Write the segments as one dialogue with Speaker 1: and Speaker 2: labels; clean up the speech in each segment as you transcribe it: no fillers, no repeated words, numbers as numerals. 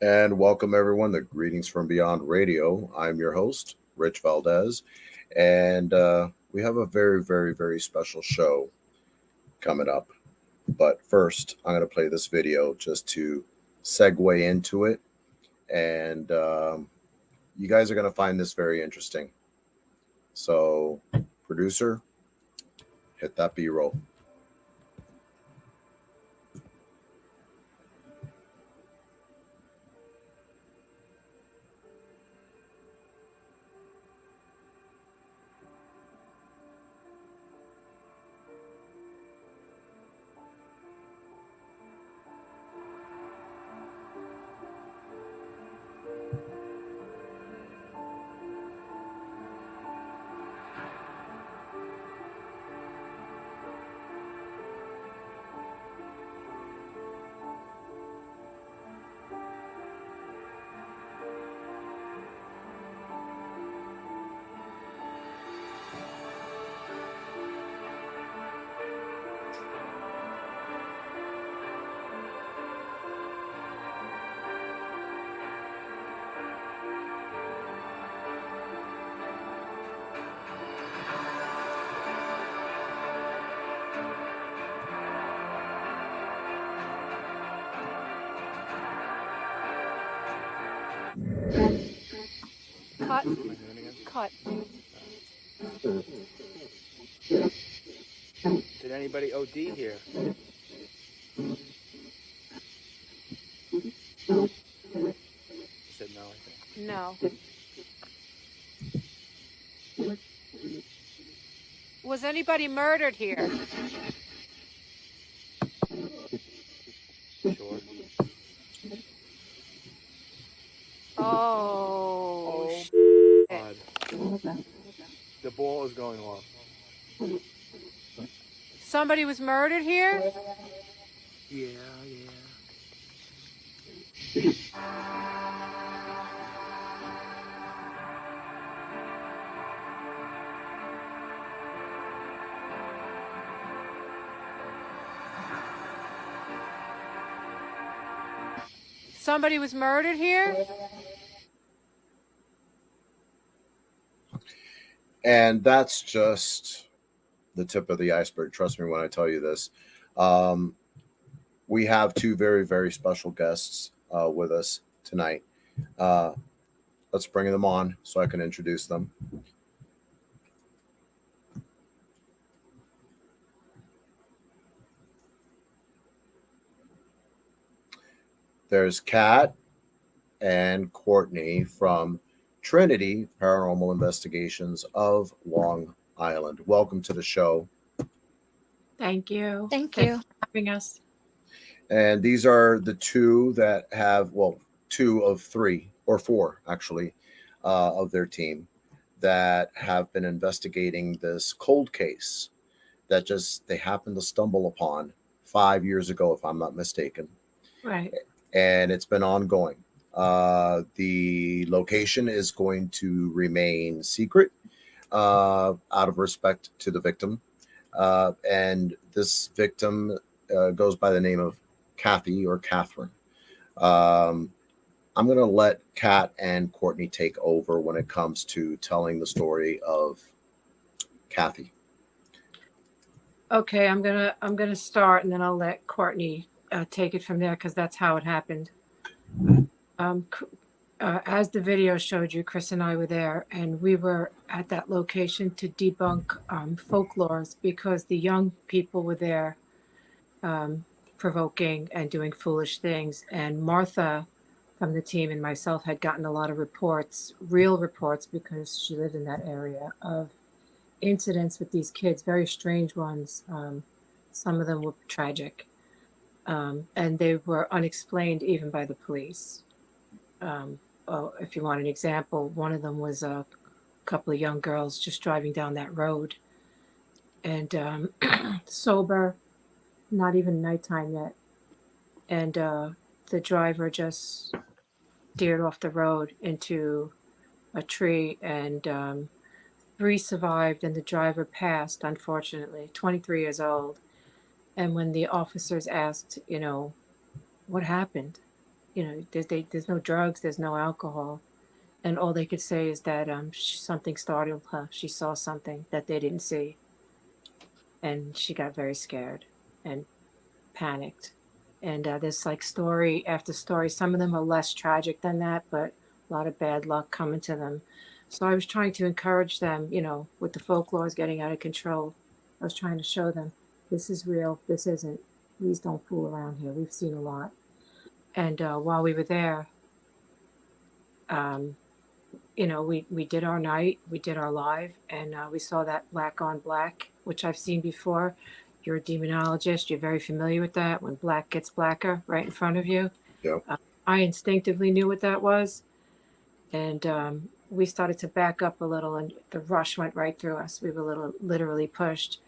Speaker 1: And welcome everyone to Greetings from Beyond Radio. I'm your host, Rich Valdez, and we have a very special show coming up. But first, I'm going to play this video just to segue into it, and you guys are going to find this very interesting. So, producer, hit that B roll.
Speaker 2: Cut. Cut.
Speaker 3: Did anybody OD here? He said no, I think.
Speaker 2: No. Was anybody murdered here?
Speaker 3: Sure.
Speaker 2: Oh,
Speaker 3: God. The ball is going off.
Speaker 2: somebody was murdered here?
Speaker 3: Yeah.
Speaker 2: Somebody was murdered here?
Speaker 1: And that's just the tip of the iceberg. Trust me when I tell you this. We have two very special guests with us tonight. Uh, let's bring them on so I can introduce them. There's Kat and Courtney from Trinity Paranormal Investigations of Long Island. Welcome to the show.
Speaker 4: Thank you.
Speaker 5: Thank
Speaker 4: Thanks
Speaker 5: you.
Speaker 4: for having us.
Speaker 1: And these are the two that have, well, two of three or four actually of their team that have been investigating this cold case that just they happened to stumble upon 5 years ago, if I'm not mistaken.
Speaker 4: Right.
Speaker 1: And it's been ongoing. The location is going to remain secret out of respect to the victim. And this victim goes by the name of Kathy or Catherine. Um, I'm going to let Kat and Courtney take over when it comes to telling the story of Kathy.
Speaker 4: Okay, I'm gonna start, and then I'll let Courtney take it from there because that's how it happened. As the video showed you, Chris and I were there, and we were at that location to debunk folklores because the young people were there provoking and doing foolish things. And Martha from the team and myself had gotten a lot of reports, real reports, because she lived in that area, of incidents with these kids, very strange ones. Some of them were tragic, and they were unexplained even by the police. If you want an example, one of them was a couple of young girls just driving down that road and sober, not even nighttime yet. And the driver just steered off the road into a tree, and 3 survived, and the driver passed, unfortunately, 23 years old. And when the officers asked, what happened? there's no drugs, there's no alcohol, and all they could say is that something startled her. She saw something that they didn't see, and she got very scared and panicked. And there's like story after story. Some of them are less tragic than that, but a lot of bad luck coming to them. So I was trying to encourage them, with the folklore is getting out of control. I was trying to show them this is real, this isn't. Please don't fool around here. We've seen a lot. And while we were there, um, we did our night, we did our live, and we saw that black on black, which I've seen before. You're a demonologist, you're very familiar with that, when black gets blacker right in front of you.
Speaker 1: Yeah.
Speaker 4: I instinctively knew what that was, and we started to back up a little, and the rush went right through us. We were literally pushed.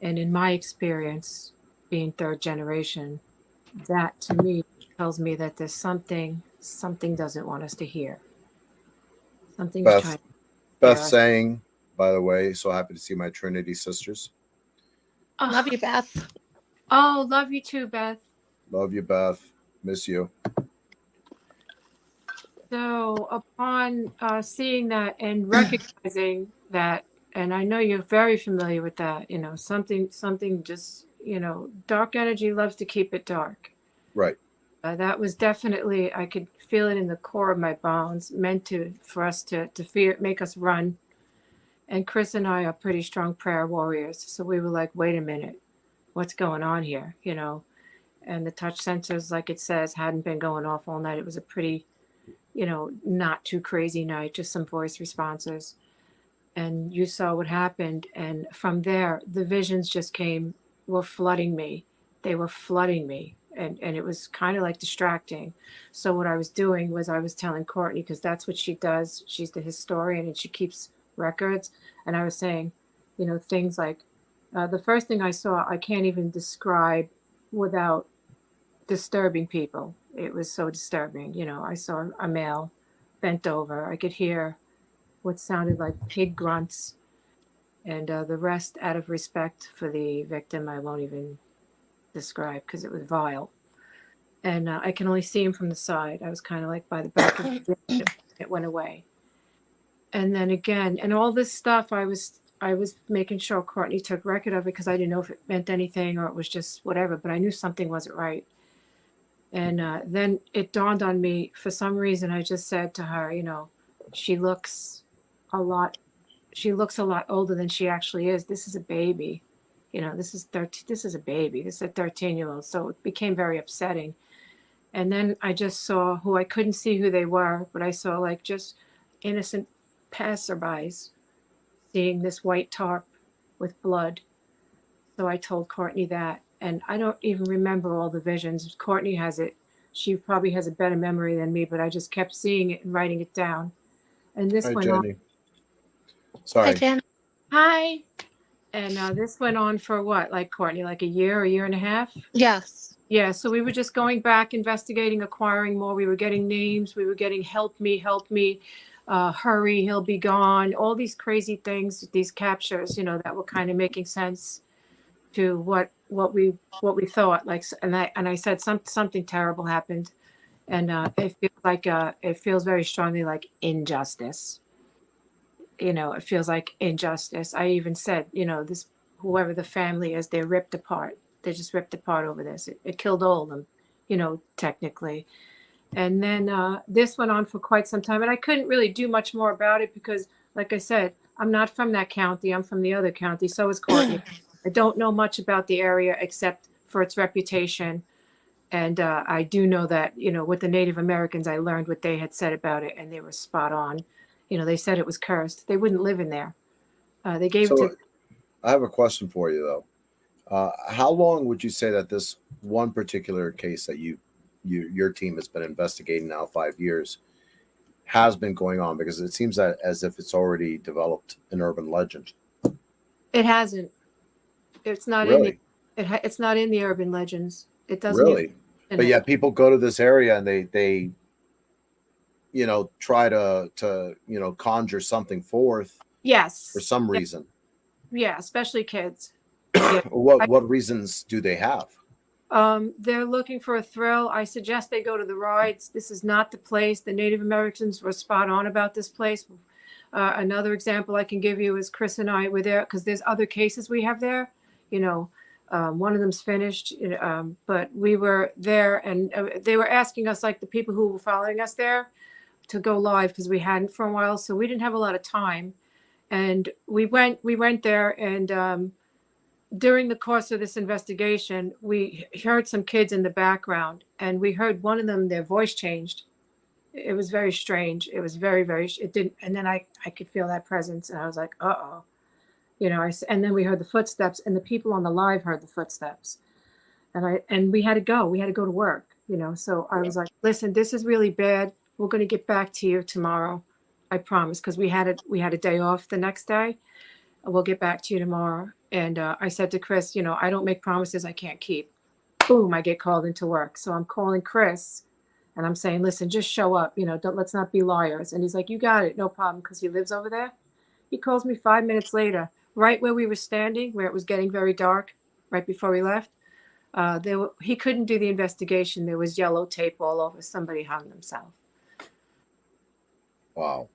Speaker 4: And in my experience, being third generation, that to me tells me that there's something doesn't want us to hear. Something's
Speaker 1: Beth,
Speaker 4: trying to
Speaker 1: Beth
Speaker 4: scare us.
Speaker 1: saying, by the way, so happy to see my Trinity sisters.
Speaker 4: Oh,
Speaker 5: Love you, Beth.
Speaker 4: oh, love you too, Beth.
Speaker 1: Love you, Beth. Miss you.
Speaker 4: So upon seeing that and recognizing that, and I know you're very familiar with that, something just, dark energy loves to keep it dark.
Speaker 1: Right.
Speaker 4: That was definitely, I could feel it in the core of my bones, meant for us to fear, make us run. And Chris and I are pretty strong prayer warriors. So we were like, wait a minute, what's going on here? And the touch sensors, like it says, hadn't been going off all night. It was a pretty, not too crazy night, just some voice responses. And you saw what happened. And from there, the visions just were flooding me. They were flooding me. And it was kind of like distracting. So what I was doing was I was telling Courtney, because that's what she does. She's the historian and she keeps records. And I was saying, things like the first thing I saw, I can't even describe without disturbing people. It was so disturbing. I saw a male bent over. I could hear what sounded like pig grunts, and the rest, out of respect for the victim, I won't even describe because it was vile. And I can only see him from the side. I was kind of like by the back of the it went away. And then again, and all this stuff, I was making sure Courtney took record of it because I didn't know if it meant anything or it was just whatever, but I knew something wasn't right. And then it dawned on me, for some reason, I just said to her, she looks a lot older than she actually is. This is a baby. This is a baby. This is a 13-year-old. So it became very upsetting. And then I just saw who I couldn't see who they were, but I saw like just innocent passerbys seeing this white tarp with blood. So I told Courtney that. And I don't even remember all the visions. Courtney has it. She probably has a better memory than me, but I just kept seeing it and writing it down. And this
Speaker 1: Hi,
Speaker 4: went on.
Speaker 1: Jenny.
Speaker 5: Hi,
Speaker 1: Sorry.
Speaker 5: Jen.
Speaker 4: Hi. And this went on for what, like Courtney, like a year and a half?
Speaker 5: Yes.
Speaker 4: Yeah, so we were just going back, investigating, acquiring more. We were getting names. We were getting help me, hurry, he'll be gone. All these crazy things, these captures, that were kind of making sense to what we thought. Like, and I said something terrible happened, and it feels very strongly like injustice. It feels like injustice. I even said, this, whoever the family is, they're ripped apart. They just ripped apart over this. It killed all of them, technically. And then this went on for quite some time. And I couldn't really do much more about it because, like I said, I'm not from that county. I'm from the other county. So is Courtney. I don't know much about the area except for its reputation. And I do know that, with the Native Americans, I learned what they had said about it, and they were spot on. They said it was cursed. They wouldn't live in there. They gave it
Speaker 1: So
Speaker 4: to.
Speaker 1: I have a question for you, though. How long would you say that this one particular case that your team has been investigating now 5 years has been going on? Because it seems that as if it's already developed an urban legend.
Speaker 4: It hasn't. It's not
Speaker 1: Really?
Speaker 4: it's not in the urban legends. It doesn't
Speaker 1: Really?
Speaker 4: even. in
Speaker 1: But
Speaker 4: it.
Speaker 1: yet people go to this area and they try to conjure something forth
Speaker 4: Yes.
Speaker 1: for some reason.
Speaker 4: Yeah, especially kids. Yeah.
Speaker 1: What reasons do they have?
Speaker 4: They're looking for a thrill. I suggest they go to the rides. This is not the place. The Native Americans were spot on about this place. Another example I can give you is Chris and I were there because there's other cases we have there. You know, one of them's finished, but we were there and they were asking us, like the people who were following us there, to go live because we hadn't for a while. So we didn't have a lot of time. And we went there and during the course of this investigation, we heard some kids in the background and we heard one of them, their voice changed. It was very strange. It was very, it didn't. And then I could feel that presence and I was like, uh-oh, and then we heard the footsteps and the people on the live heard the footsteps and we had to go to work, So I was like, listen, this is really bad. We're going to get back to you tomorrow. I promise. Cause we had a day off the next day. We'll get back to you tomorrow. And I said to Chris, I don't make promises I can't keep. Boom, I get called into work. So I'm calling Chris and I'm saying, listen, just show up, let's not be liars. And he's like, you got it, no problem, because he lives over there. He calls me 5 minutes later, right where we were standing, where it was getting very dark, right before we left. He couldn't do the investigation. There was yellow tape all over. Somebody hung themselves.
Speaker 1: Wow.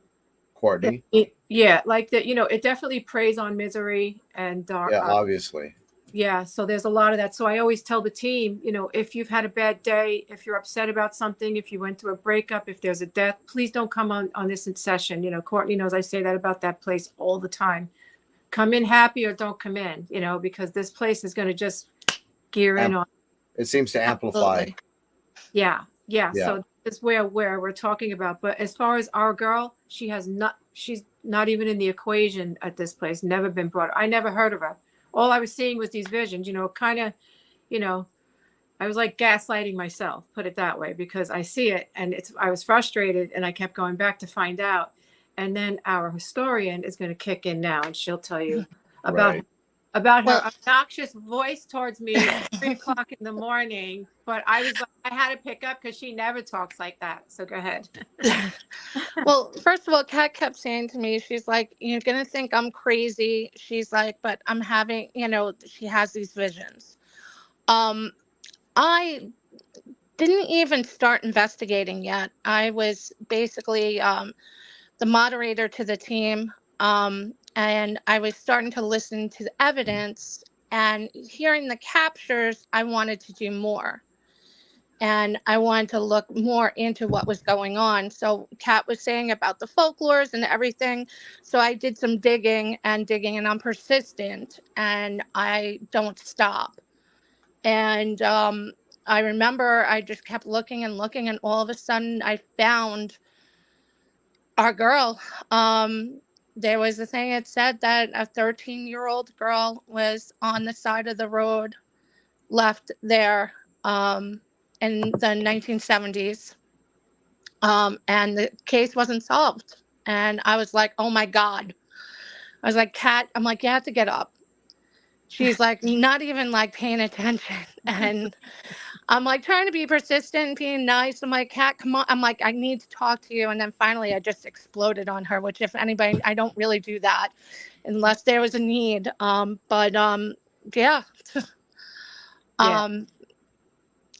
Speaker 1: Courtney?
Speaker 4: Yeah, like that, it definitely preys on misery and dark.
Speaker 1: Yeah, obviously.
Speaker 4: Yeah, so there's a lot of that. So I always tell the team, if you've had a bad day, if you're upset about something, if you went through a breakup, if there's a death, please don't come on this session. Courtney knows I say that about that place all the time. Come in happy or don't come in, because this place is going to just gear in on.
Speaker 1: It seems to amplify.
Speaker 5: Absolutely.
Speaker 4: Yeah. So that's where we're talking about. But as far as our girl, she's not even in the equation at this place. Never been brought. I never heard of her. All I was seeing was these visions, kind of, I was like gaslighting myself, put it that way, because I see it and I was frustrated and I kept going back to find out. And then our historian is going to kick in now and she'll tell you about her obnoxious voice towards me at 3:00 in the morning. But I was like, I had to pick up because she never talks like that. So go ahead.
Speaker 5: Well, first of all, Kat kept saying to me, she's like, you're going to think I'm crazy. She's like, but I'm having, she has these visions. I didn't even start investigating yet. I was basically the moderator to the team. And I was starting to listen to the evidence and hearing the captures. I wanted to do more. And I wanted to look more into what was going on. So Kat was saying about the folklores and everything. So I did some digging, and I'm persistent and I don't stop. And I remember I just kept looking and looking, and all of a sudden I found our girl. There was a thing that said that a 13-year-old girl was on the side of the road, left there. In the 1970s, and the case wasn't solved. And I was like, oh my God. I was like, Kat, I'm like, you have to get up. She's like, not even like paying attention. And I'm like trying to be persistent, being nice. I'm like, Kat, come on. I'm like, I need to talk to you. And then finally I just exploded on her, which if anybody, I don't really do that unless there was a need. Yeah.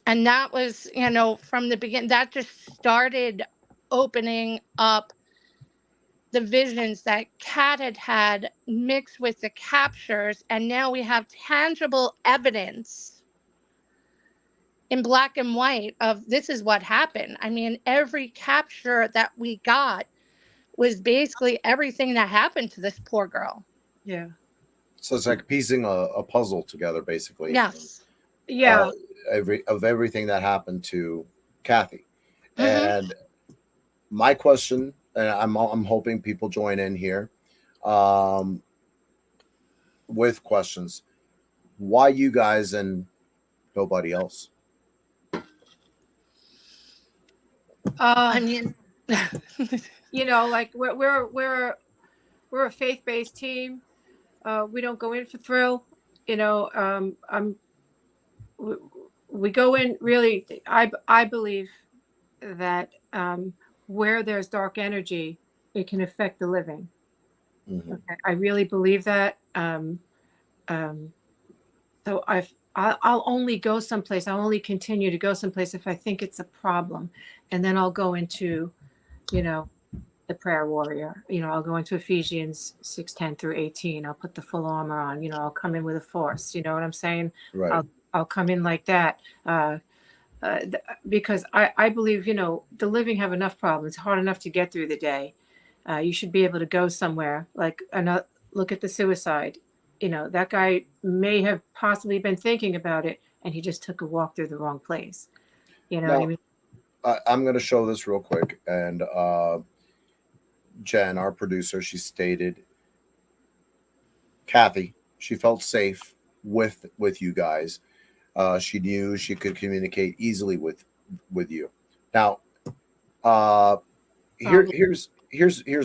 Speaker 5: And that was, from the beginning, that just started opening up the visions that Kat had mixed with the captures. And now we have tangible evidence in black and white of this is what happened. I mean, every capture that we got was basically everything that happened to this poor girl.
Speaker 4: Yeah.
Speaker 1: So it's like piecing a puzzle together, basically.
Speaker 5: Yes.
Speaker 4: Yeah.
Speaker 1: Everything that happened to Kathy.
Speaker 5: Mm-hmm.
Speaker 1: And my question, and I'm hoping people join in here with questions. Why you guys and nobody else?
Speaker 5: I mean,
Speaker 4: like we're a faith-based team. We don't go in for thrill. We go in really. I believe that where there's dark energy, it can affect the living.
Speaker 1: Mm-hmm.
Speaker 4: Okay? I really believe that. So I'll only go someplace. I'll only continue to go someplace if I think it's a problem. And then I'll go into, you know, the prayer warrior. You know, I'll go into Ephesians 6:10 through 18. I'll put the full armor on. You know, I'll come in with a force. You know what I'm saying?
Speaker 1: Right.
Speaker 4: I'll come in like that. Because I believe, you know, the living have enough problems, hard enough to get through the day. You should be able to go somewhere, like look at the suicide. You know, that guy may have possibly been thinking about it, and he just took a walk through the wrong place. You know what I
Speaker 1: Now,
Speaker 4: mean?
Speaker 1: I'm going to show this real quick. And Jen, our producer, she stated, Kathy, she felt safe with you guys. She knew she could communicate easily with you. Now, here's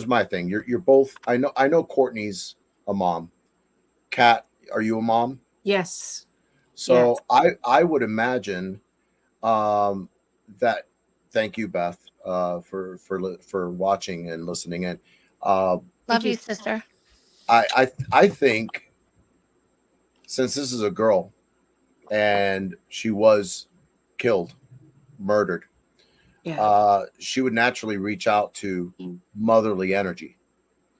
Speaker 1: my thing. You're both. I know Courtney's a mom. Kat, are you a mom?
Speaker 4: Yes.
Speaker 1: So
Speaker 4: Yes.
Speaker 1: I would imagine that. Thank you, Beth, for watching and listening in.
Speaker 5: Love
Speaker 4: Thank
Speaker 5: you,
Speaker 4: you.
Speaker 5: sister.
Speaker 1: I think since this is a girl and she was killed, murdered,
Speaker 4: Yeah.
Speaker 1: she would naturally reach out to motherly energy.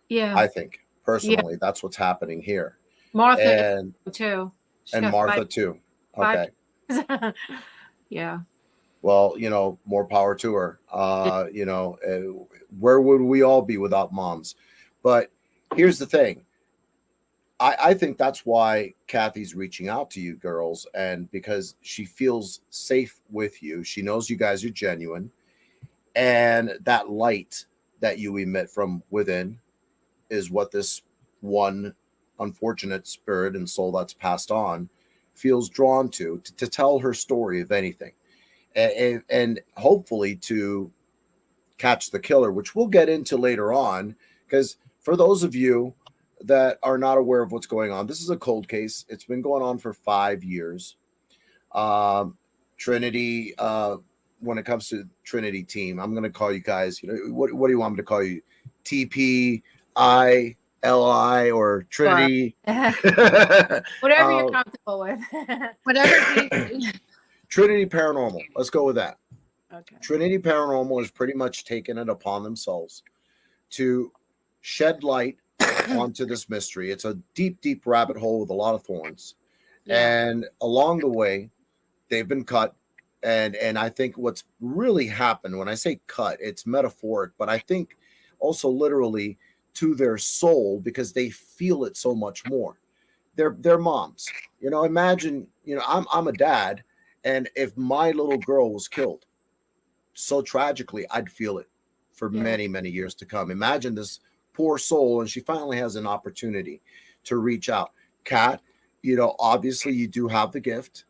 Speaker 4: Yeah.
Speaker 1: I think
Speaker 4: Yeah.
Speaker 1: personally, that's what's happening here,
Speaker 4: Martha
Speaker 1: and
Speaker 4: too. She's
Speaker 1: and
Speaker 4: got
Speaker 1: Martha too.
Speaker 4: five
Speaker 1: Okay,
Speaker 4: kids. Yeah.
Speaker 1: well, more power to her. Where would we all be without moms? But here's the thing. I think that's why Kathy's reaching out to you girls, and because she feels safe with you. She knows you guys are genuine, and that light that you emit from within is what this one unfortunate spirit and soul that's passed on feels drawn to tell her story, if anything, and hopefully to catch the killer, which we'll get into later on. Because for those of you that are not aware of what's going on, this is a cold case. It's been going on for 5 years. Trinity, when it comes to Trinity team, I'm going to call you guys, what do you want me to call you? TPILI or Trinity?
Speaker 4: Whatever you're comfortable with.
Speaker 5: Whatever.
Speaker 1: Trinity Paranormal. Let's go with that.
Speaker 4: Okay.
Speaker 1: Trinity Paranormal has pretty much taken it upon themselves to shed light onto this mystery. It's a deep, deep rabbit hole with a lot of thorns.
Speaker 4: Yeah.
Speaker 1: And along the way, they've been cut. And I think what's really happened, when I say cut, it's metaphoric, but I think also literally to their soul, because they feel it so much more. They're moms. Imagine, I'm a dad, and if my little girl was killed so tragically, I'd feel it for
Speaker 4: Yeah.
Speaker 1: many, many years to come. Imagine this poor soul, and she finally has an opportunity to reach out. Kat, obviously you do have the gift,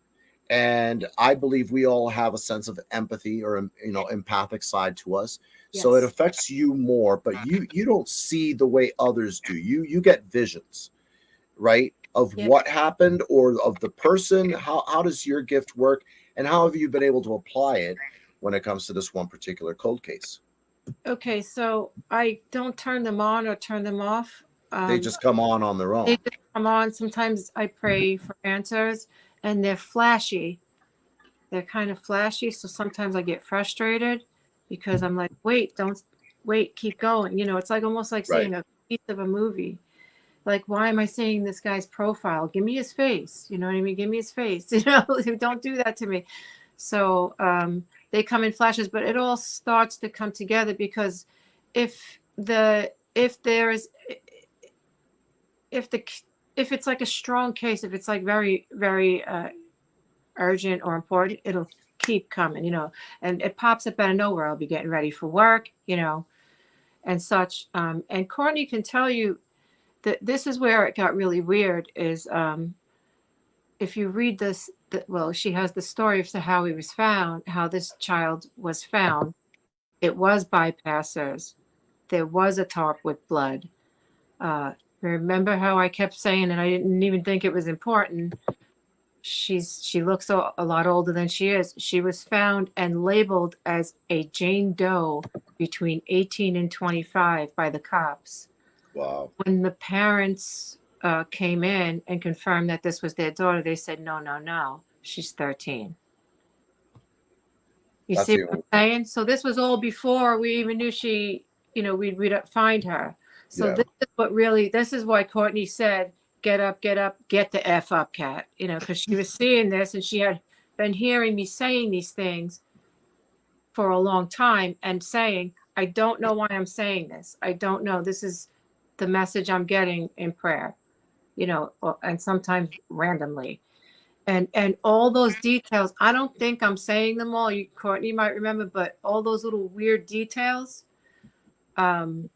Speaker 1: and I believe we all have a sense of empathy or empathic side to us. So it
Speaker 4: Yes.
Speaker 1: affects you more, but you don't see the way others do. You get visions, right, of
Speaker 4: Yeah.
Speaker 1: what happened or of the person. How does your gift work, and how have you been able to apply it when it comes to this one particular cold case?
Speaker 4: Okay, so I don't turn them on or turn them off.
Speaker 1: They just come on their own.
Speaker 4: They just come on. Sometimes I pray for answers, and they're flashy. They're kind of flashy, so sometimes I get frustrated because I'm like, wait, keep going. It's like almost like
Speaker 1: Right.
Speaker 4: seeing a piece of a movie. Like, why am I seeing this guy's profile? Give me his face. You know what I mean? Give me his face. Don't do that to me. So they come in flashes, but it all starts to come together because if it's like a strong case, if it's like very, very urgent or important, it'll keep coming, and it pops up out of nowhere. I'll be getting ready for work, and such. And Courtney can tell you that this is where it got really weird is if you read this, she has the story of how he was found, how this child was found. It was bypassers. There was a tarp with blood. Remember how I kept saying, and I didn't even think it was important. She looks a lot older than she is. She was found and labeled as a Jane Doe between 18 and 25 by the cops.
Speaker 1: Wow.
Speaker 4: When the parents came in and confirmed that this was their daughter, they said, no, no, no, she's 13. You
Speaker 1: That's
Speaker 4: see
Speaker 1: the
Speaker 4: what I'm saying? So this was all before we even knew she, we'd find her. So
Speaker 1: Yeah.
Speaker 4: this is why Courtney said, get up, get the F up, Kat, because she was seeing this and she had been hearing me saying these things for a long time and saying, I don't know why I'm saying this. I don't know. This is the message I'm getting in prayer, and sometimes randomly. And all those details, I don't think I'm saying them all. Courtney might remember, but all those little weird details were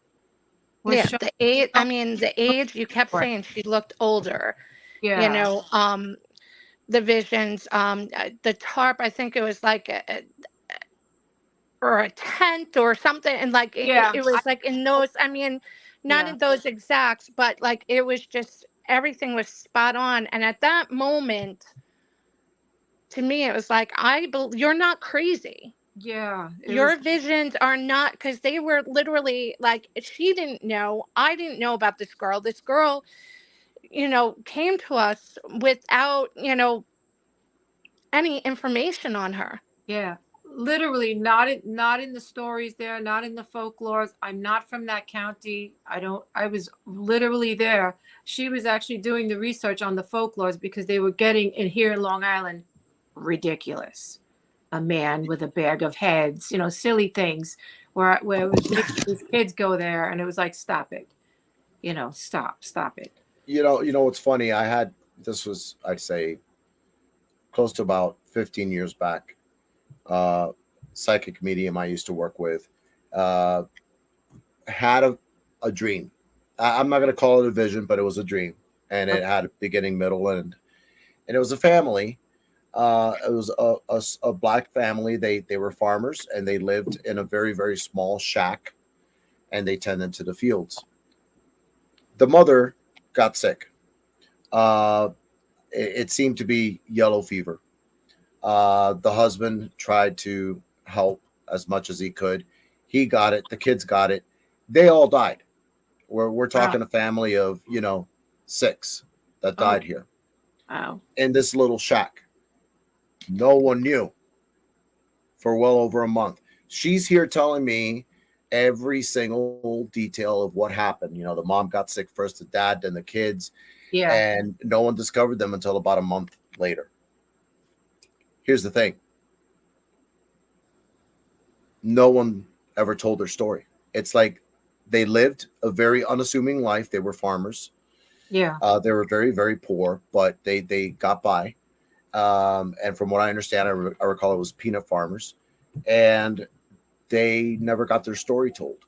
Speaker 5: Yeah,
Speaker 4: shown.
Speaker 5: the age, I mean, the age, you kept saying she looked older,
Speaker 4: Yeah.
Speaker 5: the visions, the tarp, I think it was like or a tent or something, and like
Speaker 4: Yeah.
Speaker 5: it was like in those, I mean, not
Speaker 4: Yeah.
Speaker 5: in those exacts, but like it was just everything was spot on. And at that moment, to me, it was like, you're not crazy.
Speaker 4: Yeah.
Speaker 5: Your visions are not, because they were literally like, she didn't know, I didn't know about this girl. This girl, came to us without, any information on her.
Speaker 4: Yeah. Literally not in the stories there, not in the folklores. I'm not from that county. I was literally there. She was actually doing the research on the folklores because they were getting in here in Long Island ridiculous. A man with a bag of heads, silly things where it was making these kids go there and it was like, stop it. Stop it.
Speaker 1: What's funny? This was, I'd say, close to about 15 years back. Psychic medium I used to work with uh, had a dream. I'm not going to call it a vision, but it was a dream, and it had a beginning, middle, and it was a family. It was a black family. They were farmers, and they lived in a very, very small shack, and they tended to the fields. The mother got sick. It seemed to be yellow fever. The husband tried to help as much as he could. He got it. The kids got it. They all died. We're talking a family of 6 that died here
Speaker 4: Wow.
Speaker 1: in this little shack. No one knew for well over a month. She's here telling me every single detail of what happened. The mom got sick first, the dad, then the kids,
Speaker 4: Yeah.
Speaker 1: and no one discovered them until about a month later. Here's the thing. No one ever told their story. It's like they lived a very unassuming life. They were farmers.
Speaker 4: Yeah.
Speaker 1: They were very, very poor, but they got by. And from what I understand, I recall it was peanut farmers, and they never got their story told.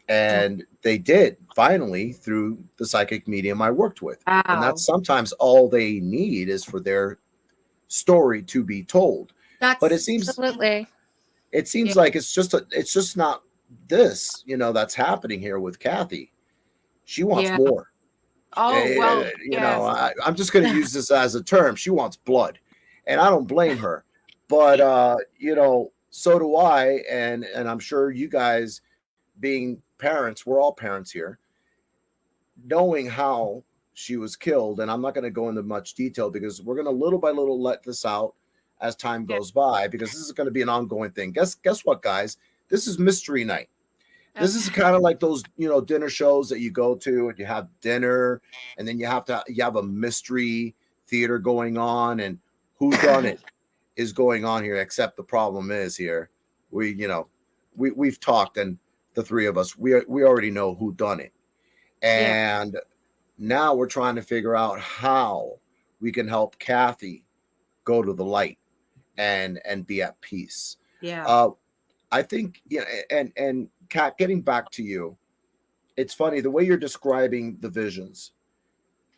Speaker 1: And they did finally through the psychic medium I worked with.
Speaker 4: Wow.
Speaker 1: And that's sometimes all they need is for their story to be told. But it seems
Speaker 5: Absolutely.
Speaker 1: like it's just not this, that's happening here with Kathy. She wants more.
Speaker 4: Oh, well, yes.
Speaker 1: I'm just going to use this as a term. She wants blood, and I don't blame her. But so do I, and I'm sure you guys, being parents, we're all parents here, knowing how she was killed. And I'm not going to go into much detail because we're going to little by little let this out as time goes by, because this is going to be an ongoing thing. Guess what, guys? This is mystery night. This is kind of like those, dinner shows that you go to and you have dinner, and then you have a mystery theater going on, and who done it is going on here. Except the problem is here, we've talked, and the three of us, we already know who done it, and now we're trying to figure out how we can help Kathy go to the light and be at peace.
Speaker 4: Yeah.
Speaker 1: I think, and Kat, getting back to you, it's funny the way you're describing the visions.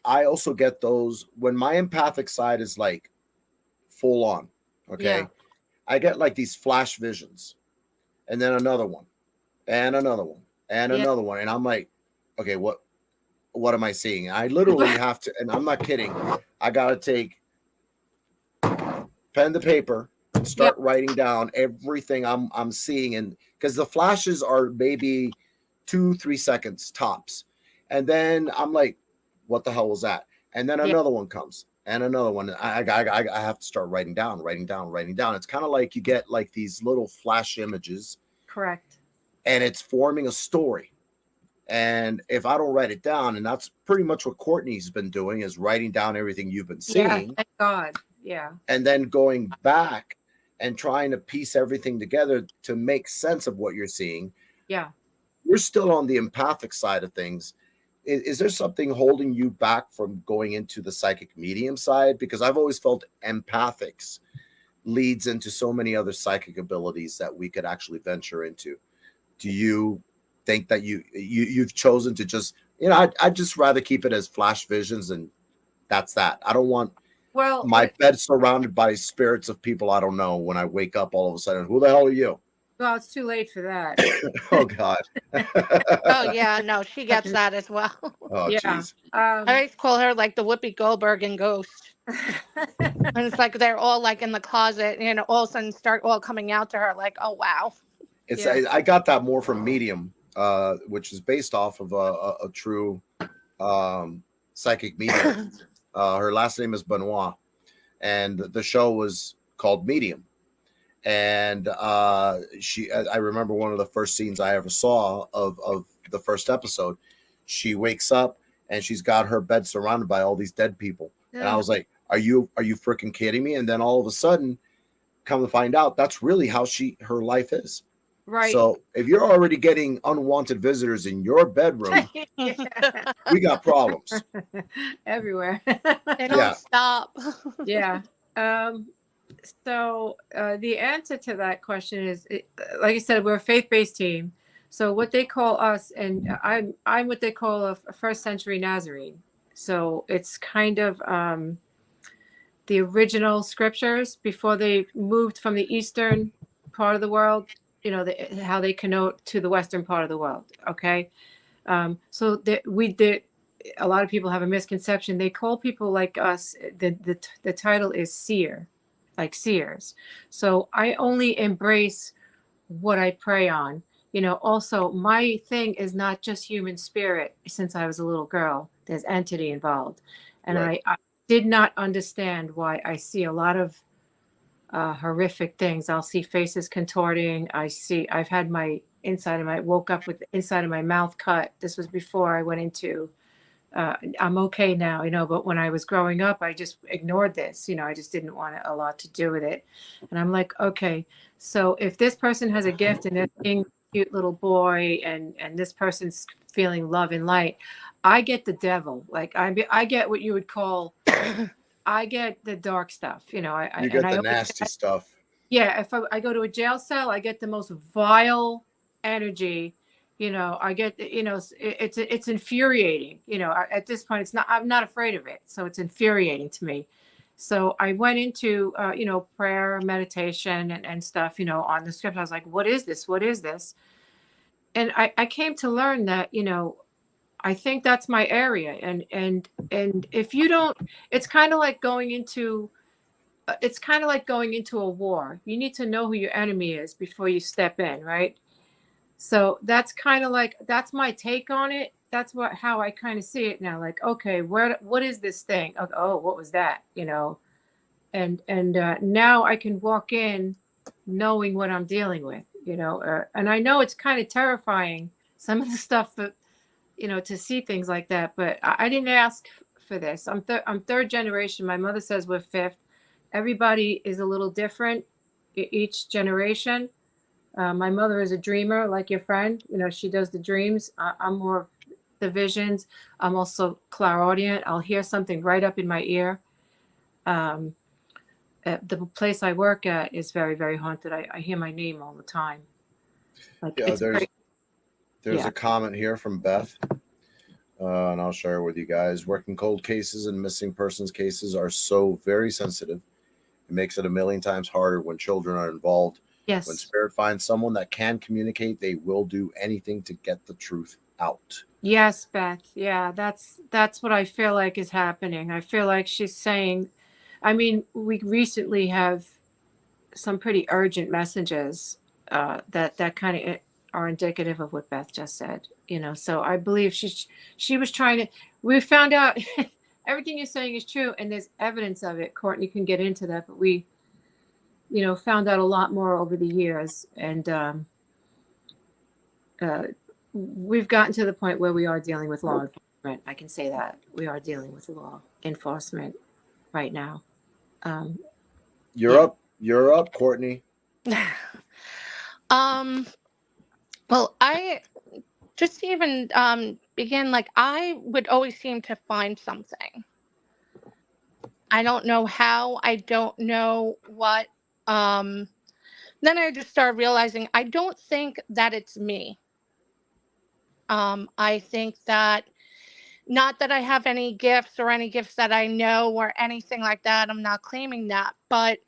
Speaker 1: I also get those when my empathic side is like full on. Okay.
Speaker 4: Yeah.
Speaker 1: I get like these flash visions, and then another one, and another one, and another one. And I'm like, okay, what am I seeing? I literally have to, and I'm not kidding. I got to take pen to paper and start writing down everything I'm seeing, and because the flashes are maybe 2-3 seconds tops, and then I'm like, what the hell was that? And then
Speaker 4: Yeah.
Speaker 1: another one comes, and another one. I have to start writing down. It's kind of like you get like these little flash images,
Speaker 4: Correct.
Speaker 1: and it's forming a story. And if I don't write it down, and that's pretty much what Courtney's been doing, is writing down everything you've been
Speaker 4: Yeah.
Speaker 1: seeing,
Speaker 4: Thank God. Yeah.
Speaker 1: and then going back and trying to piece everything together to make sense of what you're seeing.
Speaker 4: Yeah.
Speaker 1: You're still on the empathic side of things. Is there something holding you back from going into the psychic medium side? Because I've always felt empathics leads into so many other psychic abilities that we could actually venture into. Do you think that you've chosen to just, I'd just rather keep it as flash visions, and that's that. I don't want my bed surrounded by spirits of people I don't know. When I wake up, all of a sudden, who the hell are you?
Speaker 4: Well, it's too late for that.
Speaker 1: Oh God.
Speaker 5: Oh yeah, no, she gets that as well.
Speaker 1: Oh
Speaker 4: Yeah.
Speaker 1: jeez.
Speaker 5: I always call her like the Whoopi Goldberg in Ghost. And it's like they're all like in the closet, and all of a sudden start all coming out to her like, oh wow.
Speaker 1: It's
Speaker 4: Yeah.
Speaker 1: I got that more from Medium, which is based off of a true psychic medium. Her last name is Benoit, and the show was called Medium. And I remember one of the first scenes I ever saw of the first episode. She wakes up and she's got her bed surrounded by all these dead people, and I was like, "Are you freaking kidding me?" And then all of a sudden, come to find out, that's really how her life is.
Speaker 4: Right.
Speaker 1: So if you're already getting unwanted visitors in your bedroom, we got problems
Speaker 4: Everywhere.
Speaker 5: They don't stop.
Speaker 4: Yeah. So the answer to that question is, like I said, we're a faith-based team. So what they call us, and I'm what they call a first century Nazarene. So it's kind of the original scriptures before they moved from the eastern part of the world, how they connote to the western part of the world. Okay. So a lot of people have a misconception. They call people like us, the title is seer, like seers. So I only embrace what I prey on. Also my thing is not just human spirit. Since I was a little girl, there's entity involved. And
Speaker 1: Right.
Speaker 4: I did not understand why I see a lot of horrific things. I'll see faces contorting. I've had woke up with the inside of my mouth cut. This was before I went into, I'm okay now, but when I was growing up, I just ignored this. I just didn't want a lot to do with it. And I'm like, okay, so if this person has a gift and they're being a cute little boy, and this person's feeling love and light, I get the devil. Like I get what you would call, I get the dark stuff.
Speaker 1: You get the
Speaker 4: always
Speaker 1: nasty stuff.
Speaker 4: Yeah, if I go to a jail cell, I get the most vile energy. I get, it's infuriating. At this point, I'm not afraid of it, so it's infuriating to me. So I went into, prayer, meditation, and stuff. On the script, I was like, "What is this? What is this?" And I came to learn that, I think that's my area. And if you don't, it's kind of like going into a war. You need to know who your enemy is before you step in, right? So that's my take on it. That's how I kind of see it now. Like, okay, what is this thing? Oh, what was that? And now I can walk in knowing what I'm dealing with. And I know it's kind of terrifying, some of the stuff that, to see things like that. But I didn't ask for this. I'm third generation. My mother says we're fifth. Everybody is a little different, each generation. My mother is a dreamer, like your friend. She does the dreams. I'm more of the visions. I'm also clairaudient. I'll hear something right up in my ear. The place I work at is very, very haunted. I hear my name all the time.
Speaker 1: There's a comment here from Beth, and I'll share it with you guys. Working cold cases and missing persons cases are so very sensitive. It makes it a million times harder when children are involved.
Speaker 4: Yes.
Speaker 1: When spirit finds someone that can communicate, they will do anything to get the truth out.
Speaker 4: Yes, Beth. Yeah, that's what I feel like is happening. I feel like she's saying, we recently have some pretty urgent messages that kind of are indicative of what Beth just said. So I believe she was trying to. We found out everything you're saying is true, and there's evidence of it. Courtney can get into that, but we, found out a lot more over the years, and we've gotten to the point where we are dealing with law enforcement. I can say that we are dealing with law enforcement right now.
Speaker 1: You're up, Courtney.
Speaker 5: Well, I just even begin, like, I would always seem to find something. I don't know how, I don't know what. Then I just started realizing I don't think that it's me. I think that, not that I have any gifts or any gifts that I know or anything like that. I'm not claiming that, but